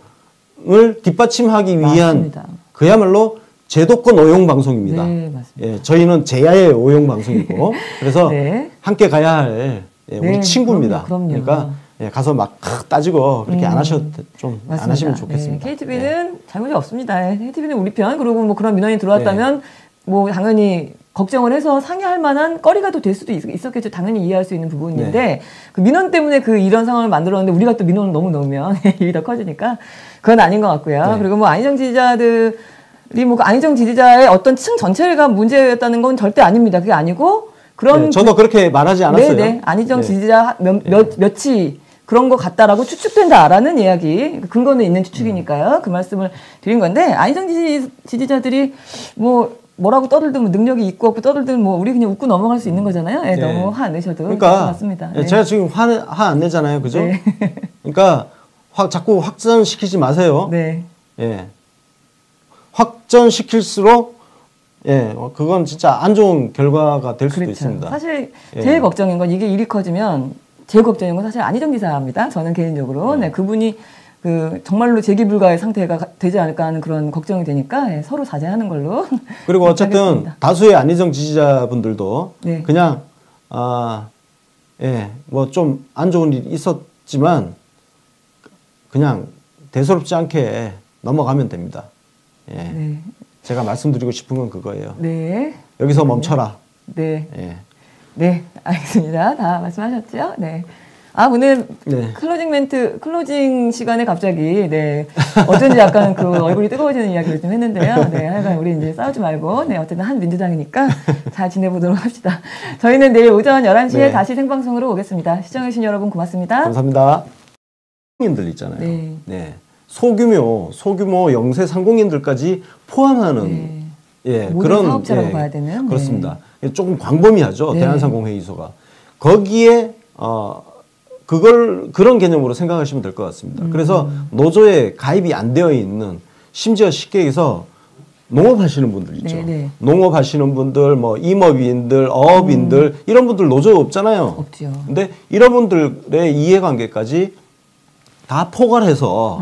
뒷받침하기 위한 맞습니다. 그야말로 제도권 오용 방송입니다. 네, 맞습니다. 예, 저희는 제야의 오용 방송이고 그래서 네. 함께 가야 할 우리 네, 친구입니다. 그럼요. 그러니까 예, 가서 막 따지고 그렇게 안 하셔도 안 하시면 좋겠습니다. 네, KTV는 잘못이 없습니다. KTV는 우리 편 그리고 뭐 그런 민원이 들어왔다면 뭐 당연히 걱정을 해서 상의할 만한 거리가 또 될 수도 있었겠죠. 당연히 이해할 수 있는 부분인데 그 민원 때문에 이런 상황을 만들었는데 우리가 또 민원을 너무 넣으면 일이 더 커지니까 그건 아닌 것 같고요. 네. 그리고 뭐 안희정 지지자들이 뭐 안희정 지지자의 어떤 층 전체가 문제였다는 건 절대 아닙니다. 그게 아니고 그런 네, 저도 그렇게 말하지 않았어요. 네네 안희정 네. 지지자 몇이 그런 것 같다라고 추측된다라는 이야기 근거는 있는 추측이니까요. 그 말씀을 드린 건데 안희정 지지자들이 뭐라고 떠들든 능력이 있고 없고 떠들든 뭐 우리 그냥 웃고 넘어갈 수 있는 거잖아요. 네, 네. 너무 화 안 내셔도 그러니까 맞습니다. 예, 네. 제가 지금 화 안 내잖아요, 그죠? 네. 그러니까 자꾸 확전시키지 마세요. 네. 예, 확전시킬수록 그건 진짜 안 좋은 결과가 될 수도 그렇죠. 있습니다. 사실 예. 제일 걱정인 건 이게 일이 커지면 제일 걱정인 건 사실 안희정 지사입니다. 저는 개인적으로 네, 그분이 정말로 재기 불가의 상태가 되지 않을까 하는 그런 걱정이 되니까 예, 서로 자제하는 걸로. 그리고 어쨌든 하겠습니다. 다수의 안희정 지지자분들도 네. 그냥 뭐 좀 안 좋은 일이 있었지만 그냥 대수롭지 않게 넘어가면 됩니다. 예. 네. 제가 말씀드리고 싶은 건 그거예요. 네. 여기서 멈춰라. 네. 예. 네, 알겠습니다. 다 말씀하셨죠? 네. 오늘 네. 클로징 시간에 갑자기, 네. 어쩐지 약간 얼굴이 뜨거워지는 이야기를 좀 했는데요. 네. 하여간 우리 이제 싸우지 말고, 네. 어쨌든 한 민주당이니까 잘 지내보도록 합시다. 저희는 내일 오전 11시에 네. 다시 생방송으로 오겠습니다. 시청해주신 여러분 고맙습니다. 감사합니다. 상공인들 있잖아요. 네. 네. 소규모 영세 상공인들까지 포함하는 네. 모든 그런 사업자라고 봐야 되는. 그렇습니다. 조금 광범위하죠. 네. 대한상공회의소가 거기에 그런 개념으로 생각하시면 될 것 같습니다. 그래서 노조에 가입이 안 되어 있는 심지어 쉽게 얘기해서 농업하시는 분들 있죠. 네. 농업하시는 분들, 뭐 임업인들, 어업인들 이런 분들 노조 없잖아요. 없죠. 근데 이런 분들의 이해관계까지 다 포괄해서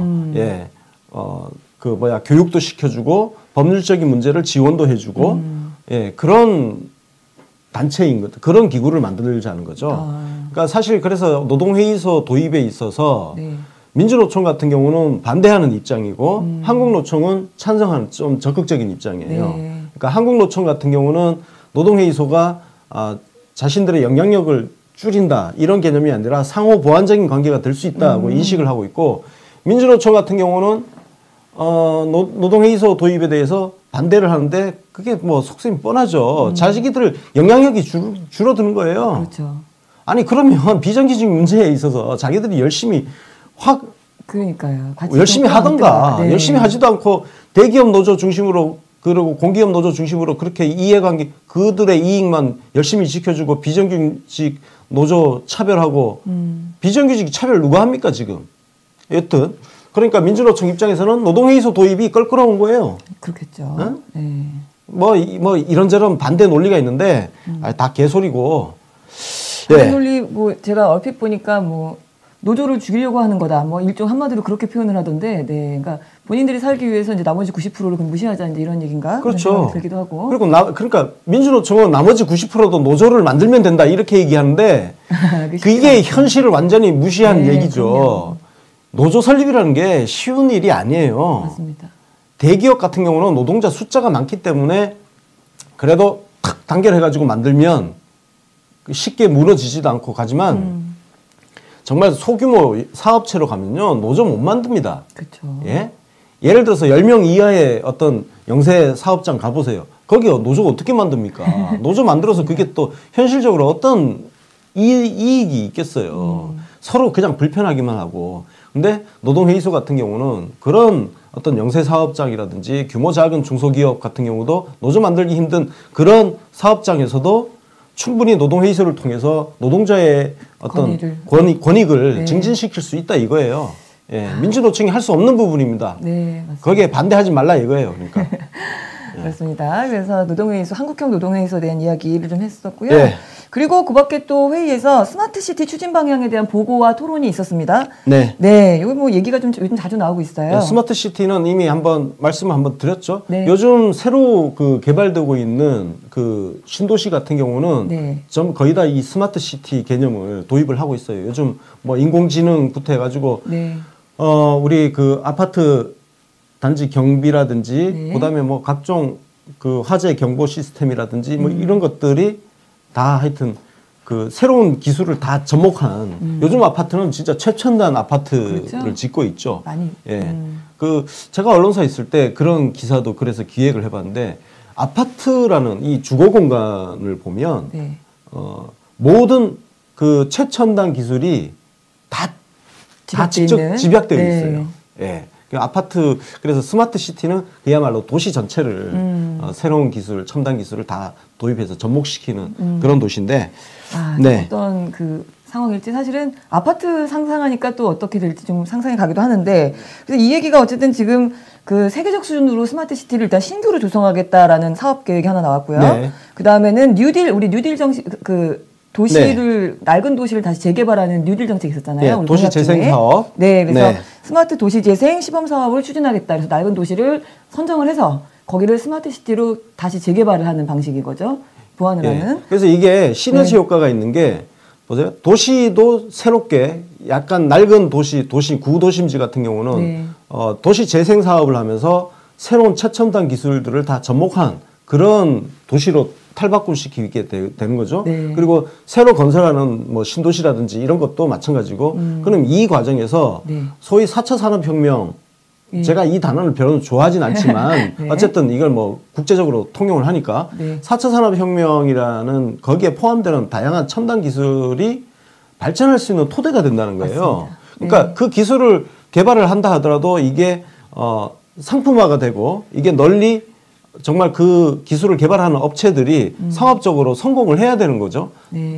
그 뭐야 교육도 시켜주고 법률적인 문제를 지원도 해주고 예, 그런 단체인 것, 그런 기구를 만들자는 거죠. 그러니까 사실 그래서 노동회의소 도입에 있어서 네. 민주노총 같은 경우는 반대하는 입장이고 한국노총은 찬성하는 좀 적극적인 입장이에요. 네. 그러니까 한국노총 같은 경우는 노동회의소가 자신들의 영향력을 줄인다 이런 개념이 아니라 상호 보완적인 관계가 될 수 있다고 인식을 하고 있고 민주노총 같은 경우는 노동회의소 도입에 대해서 반대를 하는데 그게 뭐 속셈이 뻔하죠. 자기들 영향력이 줄어드는 거예요. 그렇죠. 아니 그러면 비정규직 문제에 있어서 자기들이 열심히 그러니까요. 열심히 하던가 네. 열심히 하지도 않고 대기업 노조 중심으로 그리고 공기업 노조 중심으로 그렇게 이해관계 그들의 이익만 열심히 지켜주고 비정규직 노조 차별하고 비정규직 차별 누가 합니까 지금? 여튼 그러니까 민주노총 입장에서는 노동회의소 도입이 껄끄러운 거예요. 그렇겠죠. 응? 네. 뭐 이런저런 반대 논리가 있는데 다 개소리고. 반대 예. 논리 뭐 제가 얼핏 보니까 뭐 노조를 죽이려고 하는 거다. 뭐 일종 한마디로 그렇게 표현을 하던데, 네, 그러니까 본인들이 살기 위해서 이제 나머지 90%를 무시하자 이제 이런 얘기인가? 그렇죠. 그런 생각이 들기도 하고. 그리고 그러니까 민주노총은 나머지 90%도 노조를 만들면 된다 이렇게 얘기하는데 그게 현실을 완전히 무시한 네, 얘기죠. 그럼요. 노조 설립이라는 게 쉬운 일이 아니에요. 맞습니다. 대기업 같은 경우는 노동자 숫자가 많기 때문에 그래도 탁 단결해가지고 만들면 쉽게 무너지지도 않고 가지만 정말 소규모 사업체로 가면요 노조 못 만듭니다. 그렇죠. 예? 예를 들어서 10명 이하의 어떤 영세 사업장 가보세요. 거기 노조 어떻게 만듭니까? 노조 만들어서 그게 또 현실적으로 어떤 이익이 있겠어요. 서로 그냥 불편하기만 하고. 근데 노동회의소 같은 경우는 그런 어떤 영세 사업장이라든지 규모 작은 중소기업 같은 경우도 노조 만들기 힘든 그런 사업장에서도 충분히 노동회의소를 통해서 노동자의 어떤 권익을 네. 증진시킬 수 있다 이거예요. 예, 민주노총이 할 수 없는 부분입니다. 네, 맞습니다. 거기에 반대하지 말라 이거예요. 그러니까. 그렇습니다. 그래서 노동회의소, 한국형 노동회의소에 대한 이야기를 좀 했었고요. 네. 그리고 그 밖에 또 회의에서 스마트시티 추진 방향에 대한 보고와 토론이 있었습니다. 네. 네, 여기 뭐 얘기가 좀 요즘 자주 나오고 있어요. 네, 스마트시티는 이미 말씀을 한번 드렸죠. 네. 요즘 새로 개발되고 있는 그 신도시 같은 경우는 네. 좀 거의 다 이 스마트시티 개념을 도입을 하고 있어요. 요즘 뭐 인공지능부터 해가지고 네. 우리 그 아파트 단지 경비라든지 네. 그다음에 뭐 각종 그 화재 경보 시스템이라든지 뭐 이런 것들이 다 하여튼 그 새로운 기술을 다 접목한 요즘 아파트는 진짜 최첨단 아파트를 그렇죠? 짓고 있죠. 많이. 예. 그 제가 언론사에 있을 때 그런 기사도 그래서 기획을 해봤는데 아파트라는 이 주거 공간을 보면 네. 모든 그 최첨단 기술이 다 직접 집약되어 네. 있어요. 예. 그 아파트 그래서 스마트 시티는 그야말로 도시 전체를 새로운 기술, 첨단 기술을 다 도입해서 접목시키는 그런 도시인데, 네. 어떤 그 상황일지 사실은 아파트 상상하니까 또 어떻게 될지 좀 상상이 가기도 하는데, 그래서 이 얘기가 어쨌든 지금 그 세계적 수준으로 스마트 시티를 일단 신규로 조성하겠다라는 사업 계획이 하나 나왔고요. 네. 그 다음에는 우리 뉴딜 정식 도시를 낡은 도시를 다시 재개발하는 뉴딜 정책이 있었잖아요. 네, 도시 재생 사업. 네, 그래서 스마트 도시 재생 시범 사업을 추진하겠다. 그래서 낡은 도시를 선정을 해서 거기를 스마트 시티로 다시 재개발을 하는 방식인 거죠. 보완을 하는. 그래서 이게 시너지 효과가 있는 게 보세요. 도시도 새롭게 약간 낡은 구도심지 같은 경우는 도시 재생 사업을 하면서 새로운 최첨단 기술들을 다 접목한 그런 도시로 탈바꿈시키게 되는 거죠. 네. 그리고 새로 건설하는 뭐 신도시라든지 이런 것도 마찬가지고 그럼 이 과정에서 소위 4차 산업혁명 제가 이 단어를 별로 좋아하진 않지만 네. 어쨌든 이걸 뭐 국제적으로 통용을 하니까 4차 산업혁명이라는 거기에 포함되는 다양한 첨단 기술이 발전할 수 있는 토대가 된다는 거예요. 그러니까 그 기술을 개발을 한다 하더라도 이게 상품화가 되고 이게 널리 정말 그 기술을 개발하는 업체들이 상업적으로 성공을 해야 되는 거죠.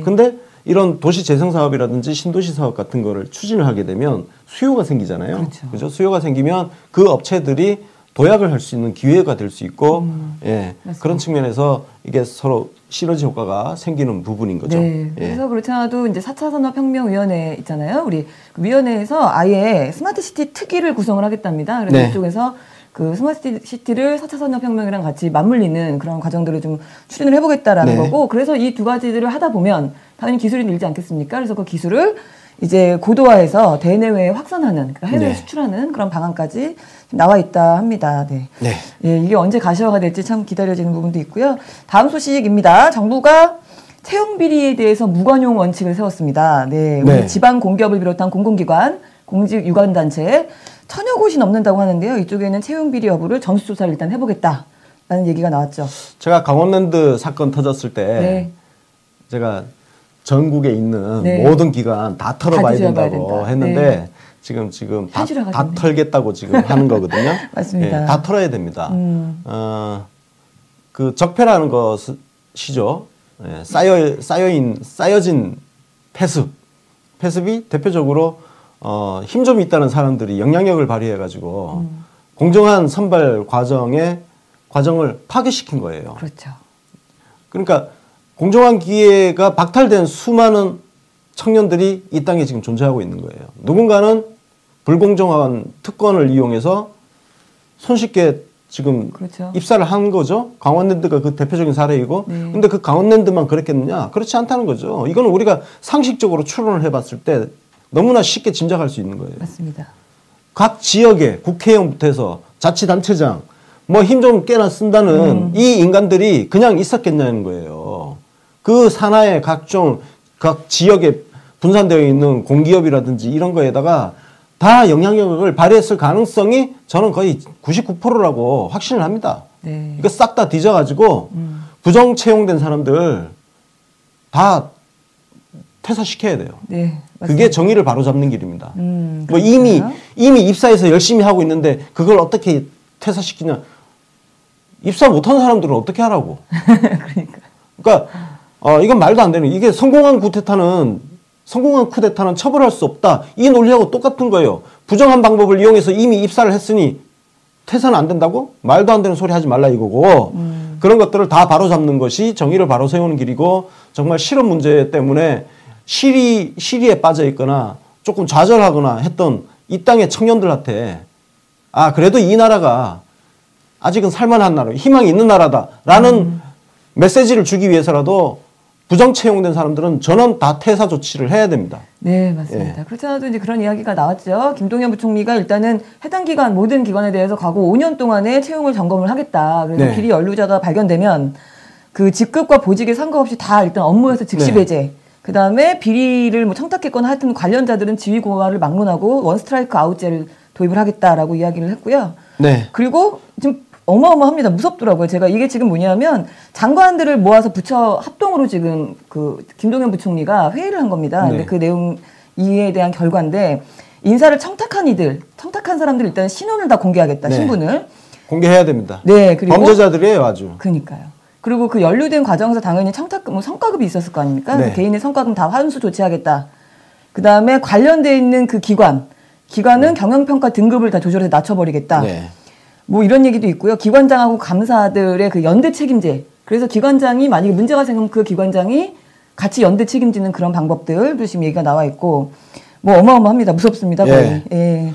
근데 이런 도시 재생 사업이라든지 신도시 사업 같은 거를 추진을 하게 되면 수요가 생기잖아요. 그렇죠? 수요가 생기면 그 업체들이 도약을 할 수 있는 기회가 될 수 있고 예, 맞습니다. 그런 측면에서 이게 서로 시너지 효과가 생기는 부분인 거죠. 네. 그래서 그렇지 않아도 이제 4차 산업혁명위원회 있잖아요. 우리 그 위원회에서 아예 스마트시티 특위를 구성을 하겠답니다. 그래서 네. 이쪽에서 그 스마트시티를 4차 산업혁명이랑 같이 맞물리는 그런 과정들을 좀 추진을 해보겠다라는 네. 거고, 그래서 이 두 가지들을 하다 보면 당연히 기술이 늘지 않겠습니까? 그래서 그 기술을 이제 고도화해서 대내외에 확산하는, 그러니까 해외에 네. 수출하는 그런 방안까지 나와 있다 합니다. 네. 네. 예, 이게 언제 가시화가 될지 참 기다려지는 부분도 있고요. 다음 소식입니다. 정부가 채용 비리에 대해서 무관용 원칙을 세웠습니다. 네, 우리 네. 지방 공기업을 비롯한 공공기관, 공직 유관단체 천여 곳이 넘는다고 하는데요. 이쪽에는 채용 비리 여부를 전수조사를 일단 해보겠다라는 얘기가 나왔죠. 제가 강원랜드 사건 터졌을 때 네. 제가 전국에 있는 네. 모든 기관 다 털어봐야 뒤져봐야 된다고 된다. 했는데 네. 지금 다 현실화가 털겠다고 지금 하는 거거든요. 맞습니다. 예, 다 털어야 됩니다. 그 적폐라는 것이죠. 예, 쌓여진 패습이 대표적으로 힘 좀 있다는 사람들이 영향력을 발휘해가지고 공정한 선발 과정을 파괴시킨 거예요. 그렇죠. 그러니까 공정한 기회가 박탈된 수많은 청년들이 이 땅에 지금 존재하고 있는 거예요. 누군가는 불공정한 특권을 이용해서 손쉽게 지금 그렇죠. 입사를 한 거죠. 강원랜드가 그 대표적인 사례이고. 네. 근데 그 강원랜드만 그랬겠느냐? 그렇지 않다는 거죠. 이거는 우리가 상식적으로 추론을 해봤을 때 너무나 쉽게 짐작할 수 있는 거예요. 맞습니다. 각 지역의 국회의원부터 해서 자치단체장, 뭐 힘 좀 꽤나 쓴다는 이 인간들이 그냥 있었겠냐는 거예요. 그 산하의 각 지역에 분산되어 있는 공기업이라든지 이런 거에다가 다 영향력을 발휘했을 가능성이 저는 거의 99%라고 확신을 합니다. 네. 이거 싹 다 뒤져가지고 부정 채용된 사람들 다 퇴사시켜야 돼요. 네. 맞습니다. 그게 정의를 바로잡는 길입니다. 뭐 그렇구나. 이미 입사해서 열심히 하고 있는데 그걸 어떻게 퇴사시키냐? 입사 못한 사람들은 어떻게 하라고? 그러니까 이건 말도 안 되는. 이게 성공한 쿠데타는 처벌할 수 없다. 이 논리하고 똑같은 거예요. 부정한 방법을 이용해서 이미 입사를 했으니 퇴사는 안 된다고? 말도 안 되는 소리 하지 말라 이거고. 그런 것들을 다 바로잡는 것이 정의를 바로 세우는 길이고, 정말 실업 문제 때문에 시리에 빠져 있거나 조금 좌절하거나 했던 이 땅의 청년들한테 그래도 이 나라가 아직은 살만한 나라, 희망이 있는 나라다라는 메시지를 주기 위해서라도 부정 채용된 사람들은 전원 다 퇴사 조치를 해야 됩니다. 네, 맞습니다. 그렇지 않아도 이제 그런 이야기가 나왔죠. 김동연 부총리가 일단은 해당 기관, 모든 기관에 대해서 과거 5년 동안의 채용을 점검을 하겠다. 그래서 네. 비리 연루자가 발견되면 그 직급과 보직에 상관없이 다 일단 업무에서 즉시 네. 배제. 그 다음에 비리를 뭐 청탁했거나 하여튼 관련자들은 지위 고하를 막론하고 원 스트라이크 아웃제를 도입을 하겠다라고 이야기를 했고요. 네. 그리고 지금 어마어마합니다. 무섭더라고요. 제가 이게 지금 뭐냐면 장관들을 모아서 부처 합동으로 지금 그 김동연 부총리가 회의를 한 겁니다. 네. 근데 그 내용 이에 대한 결과인데, 인사를 청탁한 사람들 일단 신원을 다 공개하겠다. 네. 신분을. 공개해야 됩니다. 네, 그리고 범죄자들이에요, 아주. 그러니까요. 그리고 그 연루된 과정에서 당연히 성과급이 있었을 거 아닙니까? 네. 개인의 성과급 다 환수 조치하겠다. 그 다음에 관련돼 있는 그 기관은 경영평가 등급을 다 조절해서 낮춰버리겠다. 네. 뭐 이런 얘기도 있고요. 기관장하고 감사들의 그 연대 책임제. 그래서 기관장이 만약에 문제가 생기면 그 기관장이 같이 연대 책임지는 그런 방법들도 지금 얘기가 나와 있고, 뭐 어마어마합니다. 무섭습니다. 거의. 예.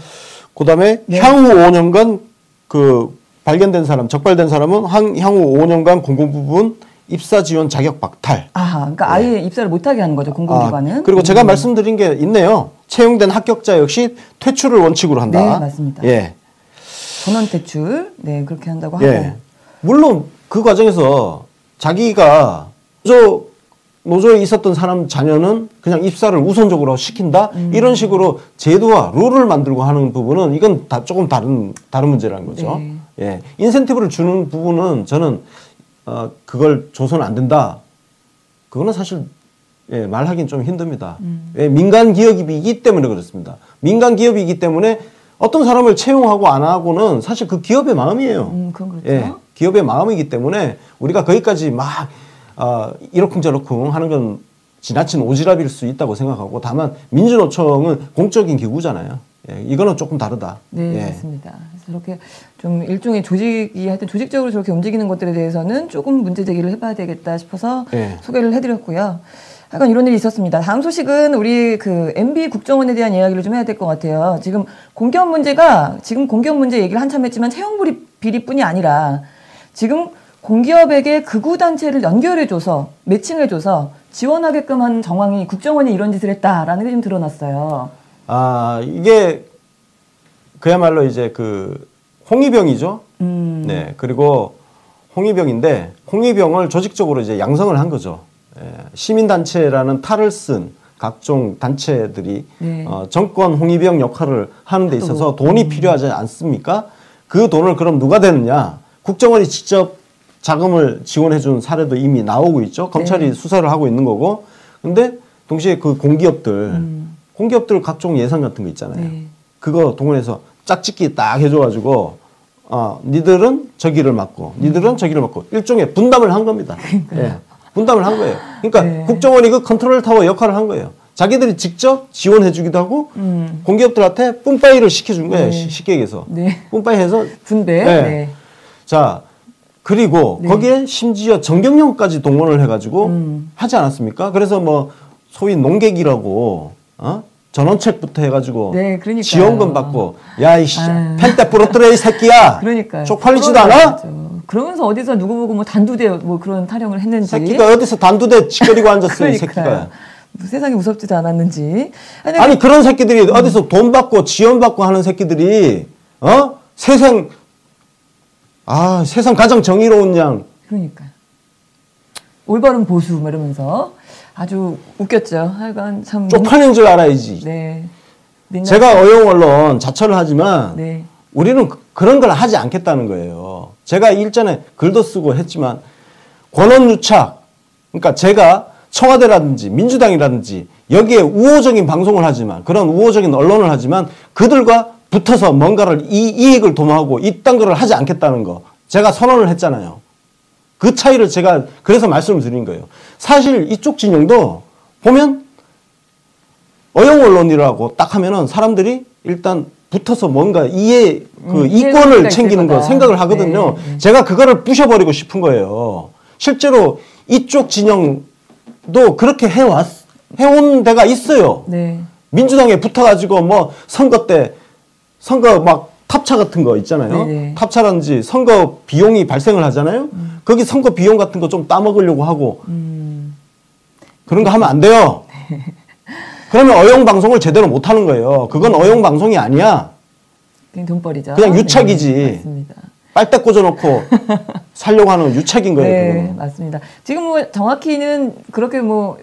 그다음에 네. 향후 5년간 그 적발된 사람은 향후 5년간 공공부문 입사 지원 자격 박탈. 그러니까 아예 입사를 못하게 하는 거죠. 공공기관은. 그리고 제가 말씀드린 게 있네요. 채용된 합격자 역시 퇴출을 원칙으로 한다. 네, 맞습니다. 예. 전원 퇴출. 네, 그렇게 한다고 하고. 예. 물론 그 과정에서 자기가 노조에 있었던 사람 자녀는 그냥 입사를 우선적으로 시킨다. 이런 식으로 제도와 룰을 만들고 하는 부분은 이건 다 조금 다른 문제라는 거죠. 네. 예. 인센티브를 주는 부분은 저는 그걸 줘서는 안 된다. 그거는 사실 말하기는 좀 힘듭니다. 예, 민간 기업이기 때문에 그렇습니다. 민간 기업이기 때문에 어떤 사람을 채용하고 안 하고는 사실 그 기업의 마음이에요. 그건 그렇죠. 예, 기업의 마음이기 때문에 우리가 거기까지 막 이러쿵저러쿵 하는 건 지나친 오지랖일 수 있다고 생각하고, 다만 민주노총은 공적인 기구잖아요. 예, 이거는 조금 다르다. 네, 예. 맞습니다. 그래서 저렇게 좀 일종의 조직이 하여튼 조직적으로 저렇게 움직이는 것들에 대해서는 조금 문제 제기를 해봐야 되겠다 싶어서 예. 소개를 해드렸고요. 약간 이런 일이 있었습니다. 다음 소식은 우리 그 MB 국정원에 대한 이야기를 좀 해야 될 것 같아요. 지금 공기업 문제가 지금 공기업 문제 얘기를 한참 했지만 채용 비리뿐이 아니라 지금 공기업에게 극우 단체를 연결해줘서 매칭해줘서 지원하게끔 한 정황이 국정원이 이런 짓을 했다라는 게 좀 드러났어요. 아, 이게 그야말로 이제 그 홍위병이죠. 네, 그리고 홍위병인데 홍위병을 조직적으로 이제 양성을 한 거죠. 예, 시민단체라는 탈을 쓴 각종 단체들이 네. 정권 홍위병 역할을 하는 데 있어서 돈이 필요하지 않습니까? 그 돈을 그럼 누가 되느냐? 국정원이 직접 자금을 지원해 준 사례도 이미 나오고 있죠. 검찰이 네. 수사를 하고 있는 거고. 근데 동시에 그 공기업들 각종 예산 같은 거 있잖아요. 네. 그거 동원해서 짝짓기 딱 해줘가지고 니들은 저기를 맡고 니들은 저기를 맡고 일종의 분담을 한 겁니다. 예, 분담을 한 거예요. 그러니까 네. 국정원이 그 컨트롤 타워 역할을 한 거예요. 자기들이 직접 지원해주기도 하고 공기업들한테 뿜빠이를 시켜준 거예요. 네. 쉽게 얘기해서. 네. 뿜빠이 해서 분배. 네. 네. 자, 그리고 네. 거기에 심지어 정경련까지 동원을 해가지고 하지 않았습니까? 그래서 뭐 소위 농객이라고 전원책부터 해가지고 네, 그러니까요. 지원금 받고 야 이씨 아유. 펜대 부러뜨려 이 새끼야. 그러니까요. 쪽팔리지도 않아? 맞죠. 그러면서 어디서 누구 보고 뭐 단두대 뭐 그런 타령을 했는지. 새끼가 어디서 단두대 짓거리고 앉았어요, 이 새끼가. 그러니까요. 뭐 세상이 무섭지도 않았는지. 아니 그런 새끼들이 어디서 돈 받고 지원 받고 하는 새끼들이 세상 가장 정의로운 양. 그러니까요. 올바른 보수 뭐 이러면서 아주 웃겼죠. 하여간 참. 쪽팔린 줄 알아야지. 네. 제가 어용 언론 자처를 하지만 네. 우리는 그런 걸 하지 않겠다는 거예요. 제가 일전에 글도 쓰고 했지만 권언유착, 그러니까 제가 청와대라든지 민주당이라든지 여기에 우호적인 방송을 하지만 그런 우호적인 언론을 하지만 그들과 붙어서 뭔가를 이익을 도모하고 이딴 거를 하지 않겠다는 거 제가 선언을 했잖아요. 그 차이를 제가 그래서 말씀을 드린 거예요. 사실 이쪽 진영도 보면 어용 언론이라고 딱 하면은 사람들이 일단 붙어서 뭔가 이권을 챙기는 거 생각을 하거든요. 네. 제가 그거를 부셔버리고 싶은 거예요. 실제로 이쪽 진영도 그렇게 해온 데가 있어요. 네. 민주당에 붙어가지고 뭐 선거 때 선거 막 탑차 같은 거 있잖아요. 네네. 탑차라든지 선거 비용이 발생을 하잖아요. 거기 선거 비용 같은 거 좀 따먹으려고 하고 그런 거 하면 안 돼요. 그러면 어용 방송을 제대로 못 하는 거예요. 그건 어용 방송이 아니야. 그냥 돈벌이죠. 그냥 유착이지. 네, 맞습니다. 빨대 꽂아놓고 살려고 하는 유착인 거예요. 네, 그거는. 맞습니다. 지금 뭐 정확히는 그렇게 뭐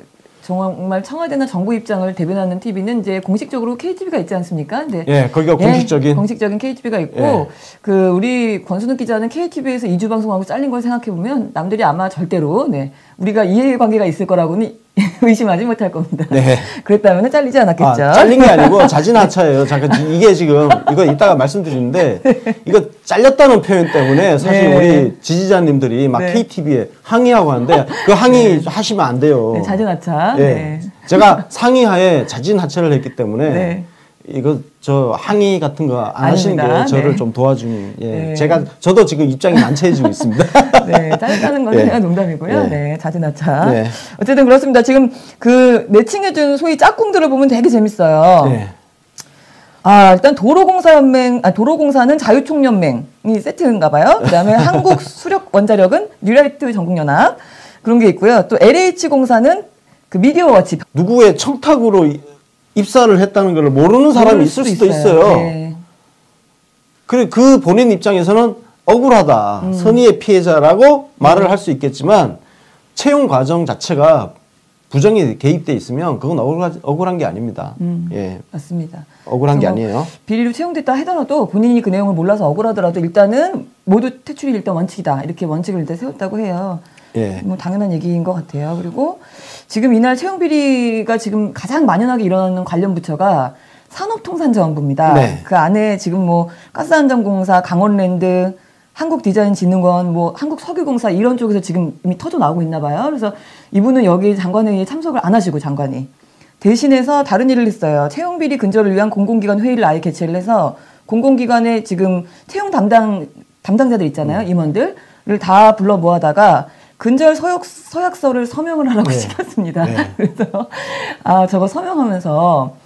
정말 청와대나 정부 입장을 대변하는 TV는 이제 공식적으로 KTV가 있지 않습니까? 네. 예, 거기가 공식적인 KTV가 있고 예. 그 우리 권순욱 기자는 KTV에서 2주 방송하고 잘린 걸 생각해 보면 남들이 아마 절대로 우리가 이해관계가 있을 거라고는 의심하지 못할 겁니다. 네. 그랬다면 잘리지 않았겠죠. 잘린 게 아니고 자진하차예요. 잠깐 이게 지금 이거 이따가 말씀드리는데 이거 잘렸다는 표현 때문에 사실 네. 우리 지지자님들이 막 네. KTV에 항의하고 하는데 그 항의 하시면 안 돼요. 네, 자진하차. 예. 네. 제가 상의하에 자진하차를 했기 때문에 네. 이거 저 항의 같은 거 안 하시는 아닙니다. 게 저를 네. 좀 도와주는 네. 저도 지금 입장이 난처해지고 있습니다. 네, 잘렸다는 건 네. 그냥 농담이고요. 네. 네, 자진하차. 네. 어쨌든 그렇습니다. 지금 그 매칭해준 소위 짝꿍들을 보면 되게 재밌어요. 네. 일단 도로공사는 자유총연맹이 세트인가 봐요. 그 다음에 한국수력원자력은 뉴라이트 전국연합. 그런 게 있고요. 또 LH공사는 그 미디어워치. 누구의 청탁으로 입사를 했다는 걸 모르는 사람이 있을 수도 있어요. 네. 그리고 그 본인 입장에서는 억울하다. 선의의 피해자라고 말을 할 수 있겠지만 채용 과정 자체가 부정이 개입돼 있으면 그건 억울한 게 아닙니다. 예. 맞습니다. 억울한 게 그래서 아니에요. 비리로 채용됐다 하더라도 본인이 그 내용을 몰라서 억울하더라도 일단은 모두 퇴출이 일단 원칙이다. 이렇게 원칙을 일단 세웠다고 해요. 예. 뭐 당연한 얘기인 것 같아요. 그리고 지금 이날 채용 비리가 지금 가장 만연하게 일어나는 관련 부처가 산업통상자원부입니다. 네. 그 안에 지금 뭐 가스안전공사, 강원랜드, 한국디자인진흥원, 뭐 한국석유공사 이런 쪽에서 지금 이미 터져 나오고 있나 봐요. 그래서 이분은 여기 장관회의에 참석을 안 하시고 장관이 대신해서 다른 일을 했어요. 채용비리 근절을 위한 공공기관 회의를 아예 개최를 해서 공공기관에 지금 채용 담당자들 있잖아요. 임원들을 다 불러 모아다가 근절 서약서를 서명을 하라고 시켰습니다. 그래서 저거 서명하면서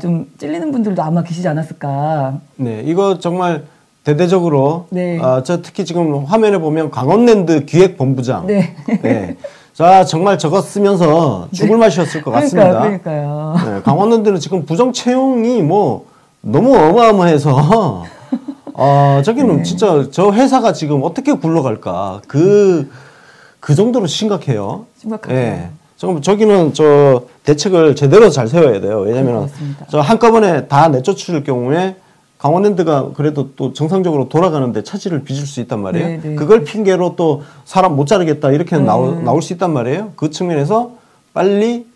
좀 찔리는 분들도 아마 계시지 않았을까. 네, 이거 정말 대대적으로 저 특히 지금 화면에 보면 강원랜드 기획본부장. 네. 자, 정말 저거 쓰면서 죽을 맛이었을 것 같습니다. 그러니까요. 네, 강원랜드는 지금 부정 채용이 뭐 너무 어마어마해서 저기는 진짜 저 회사가 지금 어떻게 굴러갈까 그 정도로 심각해요. 심각하죠. 네. 저기는 저 대책을 제대로 잘 세워야 돼요. 왜냐면 저 한꺼번에 다 내쫓을 경우에 강원랜드가 그래도 또 정상적으로 돌아가는데 차질을 빚을 수 있단 말이에요. 그걸 핑계로 또 사람 못 자르겠다 이렇게 나올 수 있단 말이에요. 그 측면에서 빨리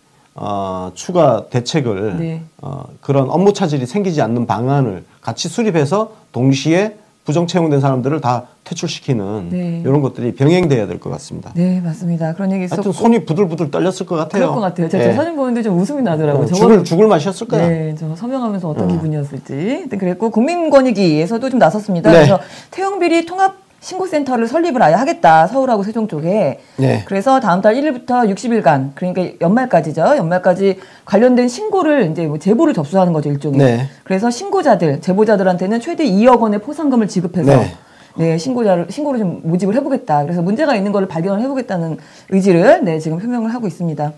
추가 대책을 그런 업무 차질이 생기지 않는 방안을 같이 수립해서 동시에 부정 채용된 사람들을 다 퇴출시키는 이런 것들이 병행돼야 될 것 같습니다. 네, 맞습니다. 그런 얘기 있었고. 하여튼 손이 부들부들 떨렸을 것 같아요. 그럴 것 같아요. 제가 사진 보는데 좀 웃음이 나더라고요. 죽을 맛이었을 거야. 네, 저 서명하면서 어떤 기분이었을지. 그랬고 국민권익위에서도 좀 나섰습니다. 그래서 태용비리 통합 신고센터를 설립을 아예 하겠다. 서울하고 세종 쪽에. 그래서 다음 달 1일부터 60일간, 그러니까 연말까지죠. 연말까지 관련된 신고를 이제 뭐 제보를 접수하는 거죠, 일종의. 그래서 제보자들한테는 최대 2억 원의 포상금을 지급해서 신고를 좀 모집을 해보겠다. 그래서 문제가 있는 거를 발견을 해보겠다는 의지를 지금 표명을 하고 있습니다.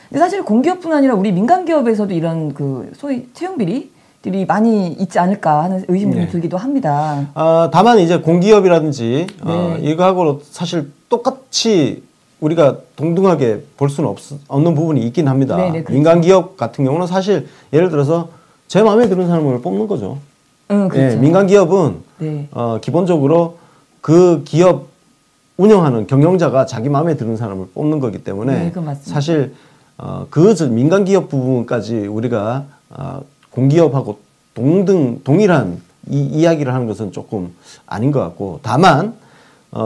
근데 사실 공기업뿐 아니라 우리 민간 기업에서도 이런 그 소위 채용 비리들이 많이 있지 않을까 하는 의심이 좀 들기도 합니다. 다만 이제 공기업이라든지 이거하고 사실 똑같이 우리가 동등하게 볼 수는 없는 부분이 있긴 합니다. 그렇죠. 민간 기업 같은 경우는 사실 예를 들어서 제 마음에 드는 사람을 뽑는 거죠. 그렇죠. 민간 기업은 기본적으로 그 기업 운영하는 경영자가 자기 마음에 드는 사람을 뽑는 거기 때문에 사실 그 민간 기업 부분까지 우리가 공기업하고 동일한 이야기를 하는 것은 조금 아닌 것 같고, 다만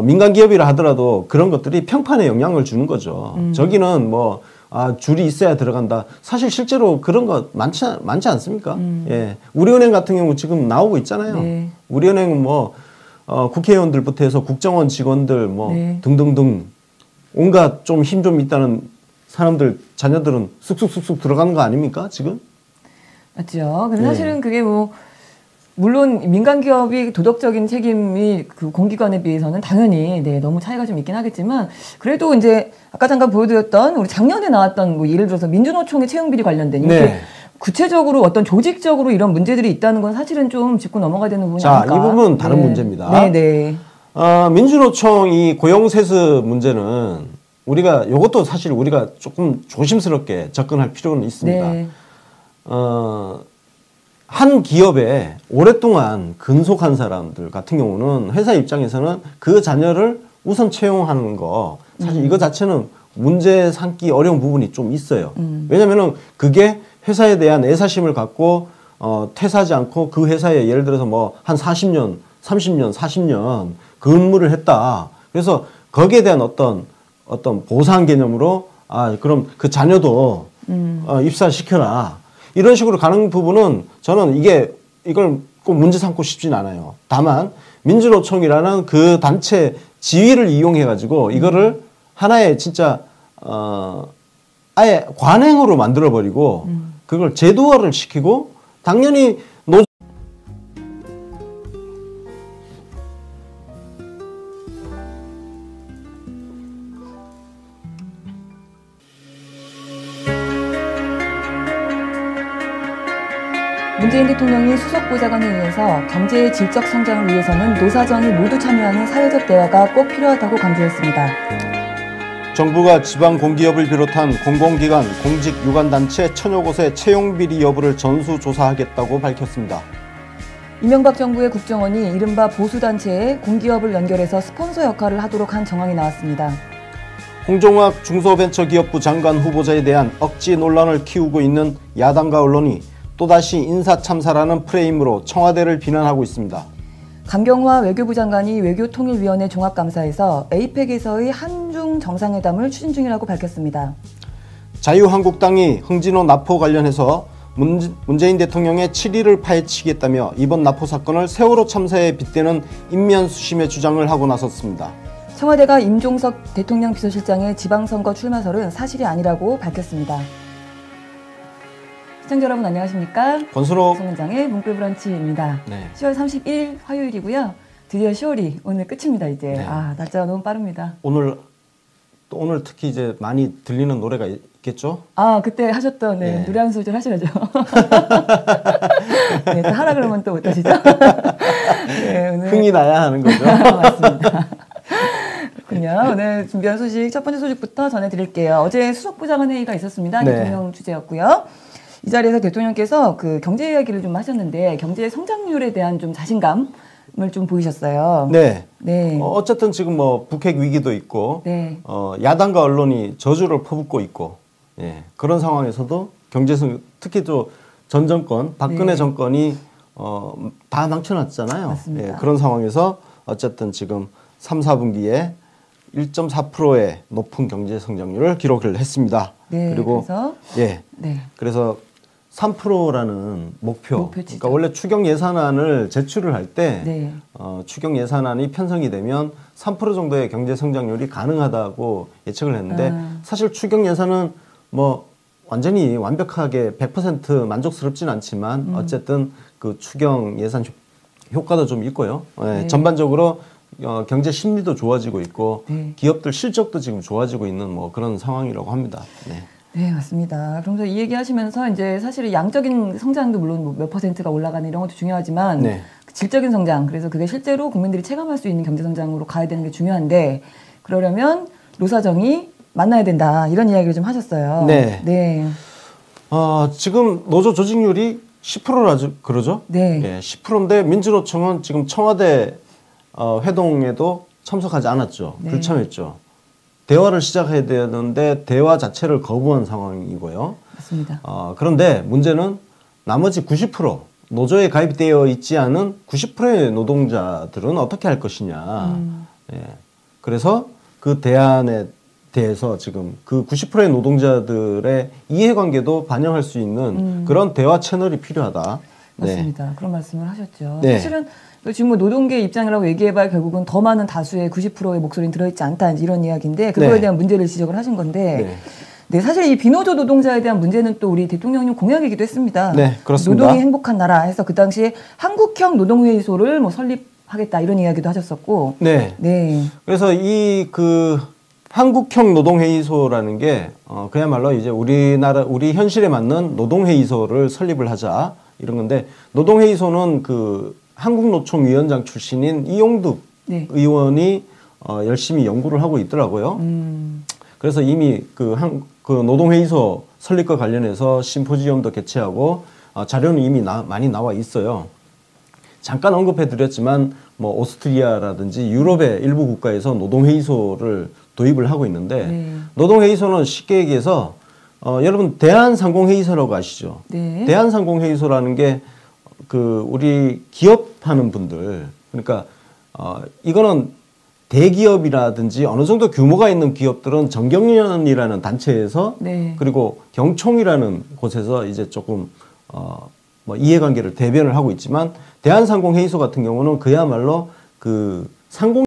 민간 기업이라 하더라도 그런 것들이 평판에 영향을 주는 거죠. 저기는 뭐 줄이 있어야 들어간다. 사실 실제로 그런 거 많지 않습니까? 우리은행 같은 경우 지금 나오고 있잖아요. 우리은행은 뭐 국회의원들부터 해서 국정원 직원들 뭐 등등등 온갖 좀 힘 좀 있다는 사람들 자녀들은 쑥쑥쑥쑥 들어가는 거 아닙니까 지금? 맞죠. 근데 사실은 그게 뭐 물론 민간 기업이 도덕적인 책임이 그 공기관에 비해서는 당연히 너무 차이가 좀 있긴 하겠지만, 그래도 이제 아까 잠깐 보여드렸던 우리 작년에 나왔던 뭐 예를 들어서 민주노총의 채용비리 관련된 이렇게 구체적으로 어떤 조직적으로 이런 문제들이 있다는 건 사실은 좀 짚고 넘어가야 되는 부분이 아닐까. 이 부분은 다른 문제입니다. 민주노총이 고용세습 문제는 요것도 사실 우리가 조금 조심스럽게 접근할 필요는 있습니다. 한 기업에 오랫동안 근속한 사람들 같은 경우는 회사 입장에서는 그 자녀를 우선 채용하는 거 사실 이거 자체는 문제 삼기 어려운 부분이 좀 있어요. 왜냐면은 그게 회사에 대한 애사심을 갖고 퇴사하지 않고 그 회사에 예를 들어서 뭐 한 40년, 30년, 40년 근무를 했다. 그래서 거기에 대한 어떤 보상 개념으로 그럼 그 자녀도 입사시켜라. 이런 식으로 가는 부분은 저는 이걸 꼭 문제 삼고 싶진 않아요. 다만 민주노총이라는 그 단체 지위를 이용해 가지고 이거를 하나의 진짜 아예 관행으로 만들어 버리고 그걸 제도화를 시키고 당연히 문재인 대통령이 수석보좌관 회의에서 경제의 질적 성장을 위해서는 노사정이 모두 참여하는 사회적 대화가 꼭 필요하다고 강조했습니다. 정부가 지방 공기업을 비롯한 공공기관, 공직 유관단체 천여 곳의 채용비리 여부를 전수조사하겠다고 밝혔습니다. 이명박 정부의 국정원이 이른바 보수단체에 공기업을 연결해서 스폰서 역할을 하도록 한 정황이 나왔습니다. 홍종학 중소벤처기업부 장관 후보자에 대한 억지 논란을 키우고 있는 야당과 언론이 또다시 인사참사라는 프레임으로 청와대를 비난하고 있습니다. 강경화 외교부 장관이 외교통일위원회 종합감사에서 에이펙에서의 한중 정상회담을 추진 중이라고 밝혔습니다. 자유한국당이 흥진호 납포 관련해서 문재인 대통령의 7일을 파헤치겠다며 이번 납포 사건을 세월호 참사에 빗대는 인면수심의 주장을 하고 나섰습니다. 청와대가 임종석 대통령 비서실장의 지방선거 출마설은 사실이 아니라고 밝혔습니다. 시청자 여러분 안녕하십니까? 권순옥 송은장의 문불브런치입니다. 네. 10월 31일 화요일이고요. 드디어 10월이 오늘 끝입니다. 이제 네. 날짜가 너무 빠릅니다. 오늘 특히 이제 많이 들리는 노래가 있겠죠? 그때 하셨던 네. 노래 한 소절 하셔야죠. 네, 또 하라 그러면 또 못하시죠? 네, 오늘 흥이 나야 하는 거죠. 맞습니다. 그렇군요. 오늘 준비한 소식 첫 번째 소식부터 전해드릴게요. 어제 수석부장관 회의가 있었습니다. 네. 대통령 주재였고요. 이 자리에서 대통령께서 그 경제 이야기를 좀 하셨는데 경제 성장률에 대한 좀 자신감을 좀 보이셨어요. 네. 네. 어쨌든 지금 뭐 북핵 위기도 있고, 네. 야당과 언론이 저주를 퍼붓고 있고, 예, 그런 상황에서도 경제성, 특히 또 전 정권, 박근혜 네. 정권이 다 망쳐놨잖아요. 맞습니다. 예, 그런 상황에서 어쨌든 지금 3, 4분기에 1.4%의 높은 경제 성장률을 기록을 했습니다. 네. 그리고 그래서 예, 네. 그래서 3%라는 목표. 목표치죠. 그러니까 원래 추경 예산안을 제출을 할 때 네. 추경 예산안이 편성이 되면 3% 정도의 경제 성장률이 가능하다고 예측을 했는데 사실 추경 예산은 뭐 완전히 완벽하게 100% 만족스럽진 않지만 어쨌든 그 추경 예산 효과도 좀 있고요. 예, 네. 전반적으로 경제 심리도 좋아지고 있고 네. 기업들 실적도 지금 좋아지고 있는 뭐 그런 상황이라고 합니다. 네. 네, 맞습니다. 그러면서 이 얘기 하시면서 이제 사실 양적인 성장도 물론 몇 %가 올라가는 이런 것도 중요하지만 네. 질적인 성장, 그래서 그게 실제로 국민들이 체감할 수 있는 경제 성장으로 가야 되는 게 중요한데 그러려면 노사정이 만나야 된다. 이런 이야기를 좀 하셨어요. 네. 네. 지금 노조 조직률이 10%라죠, 그러죠? 네. 예, 10%인데 민주노총은 지금 청와대 회동에도 참석하지 않았죠. 네. 불참했죠. 대화를 시작해야 되는데 대화 자체를 거부한 상황이고요. 맞습니다. 그런데 문제는 나머지 90% 노조에 가입되어 있지 않은 90%의 노동자들은 어떻게 할 것이냐. 예, 그래서 그 대안에 대해서 지금 그 90%의 노동자들의 이해관계도 반영할 수 있는 그런 대화 채널이 필요하다. 맞습니다. 그런 말씀을 하셨죠. 네. 사실은 지금 뭐 노동계 입장이라고 얘기해봐야 결국은 더 많은 다수의 90%의 목소리는 들어있지 않다 이런 이야기인데 그거에 네. 대한 문제를 지적을 하신 건데 네. 네, 사실 이 비노조 노동자에 대한 문제는 또 우리 대통령님 공약이기도 했습니다. 네, 그렇습니다. 노동이 행복한 나라 해서 그 당시에 한국형 노동회의소를 뭐 설립하겠다 이런 이야기도 하셨었고. 네. 네. 그래서 이 한국형 노동회의소라는 게 그야말로 이제 우리 현실에 맞는 노동회의소를 설립을 하자 이런 건데 노동회의소는 그 한국노총 위원장 출신인 이용득 네. 의원이 열심히 연구를 하고 있더라고요. 그래서 이미 그 노동회의소 설립과 관련해서 심포지엄도 개최하고 자료는 이미 많이 나와 있어요. 잠깐 언급해 드렸지만 뭐 오스트리아라든지 유럽의 일부 국가에서 노동회의소를 도입을 하고 있는데 네. 노동회의소는 쉽게 얘기해서 여러분 대한상공회의소라고 아시죠? 네. 대한상공회의소라는 게 우리 기업하는 분들 그러니까 이거는 대기업이라든지 어느 정도 규모가 있는 기업들은 정경련이라는 단체에서 네. 그리고 경총이라는 곳에서 이제 조금 뭐 이해관계를 대변을 하고 있지만 대한상공회의소 같은 경우는 그야말로 그 상공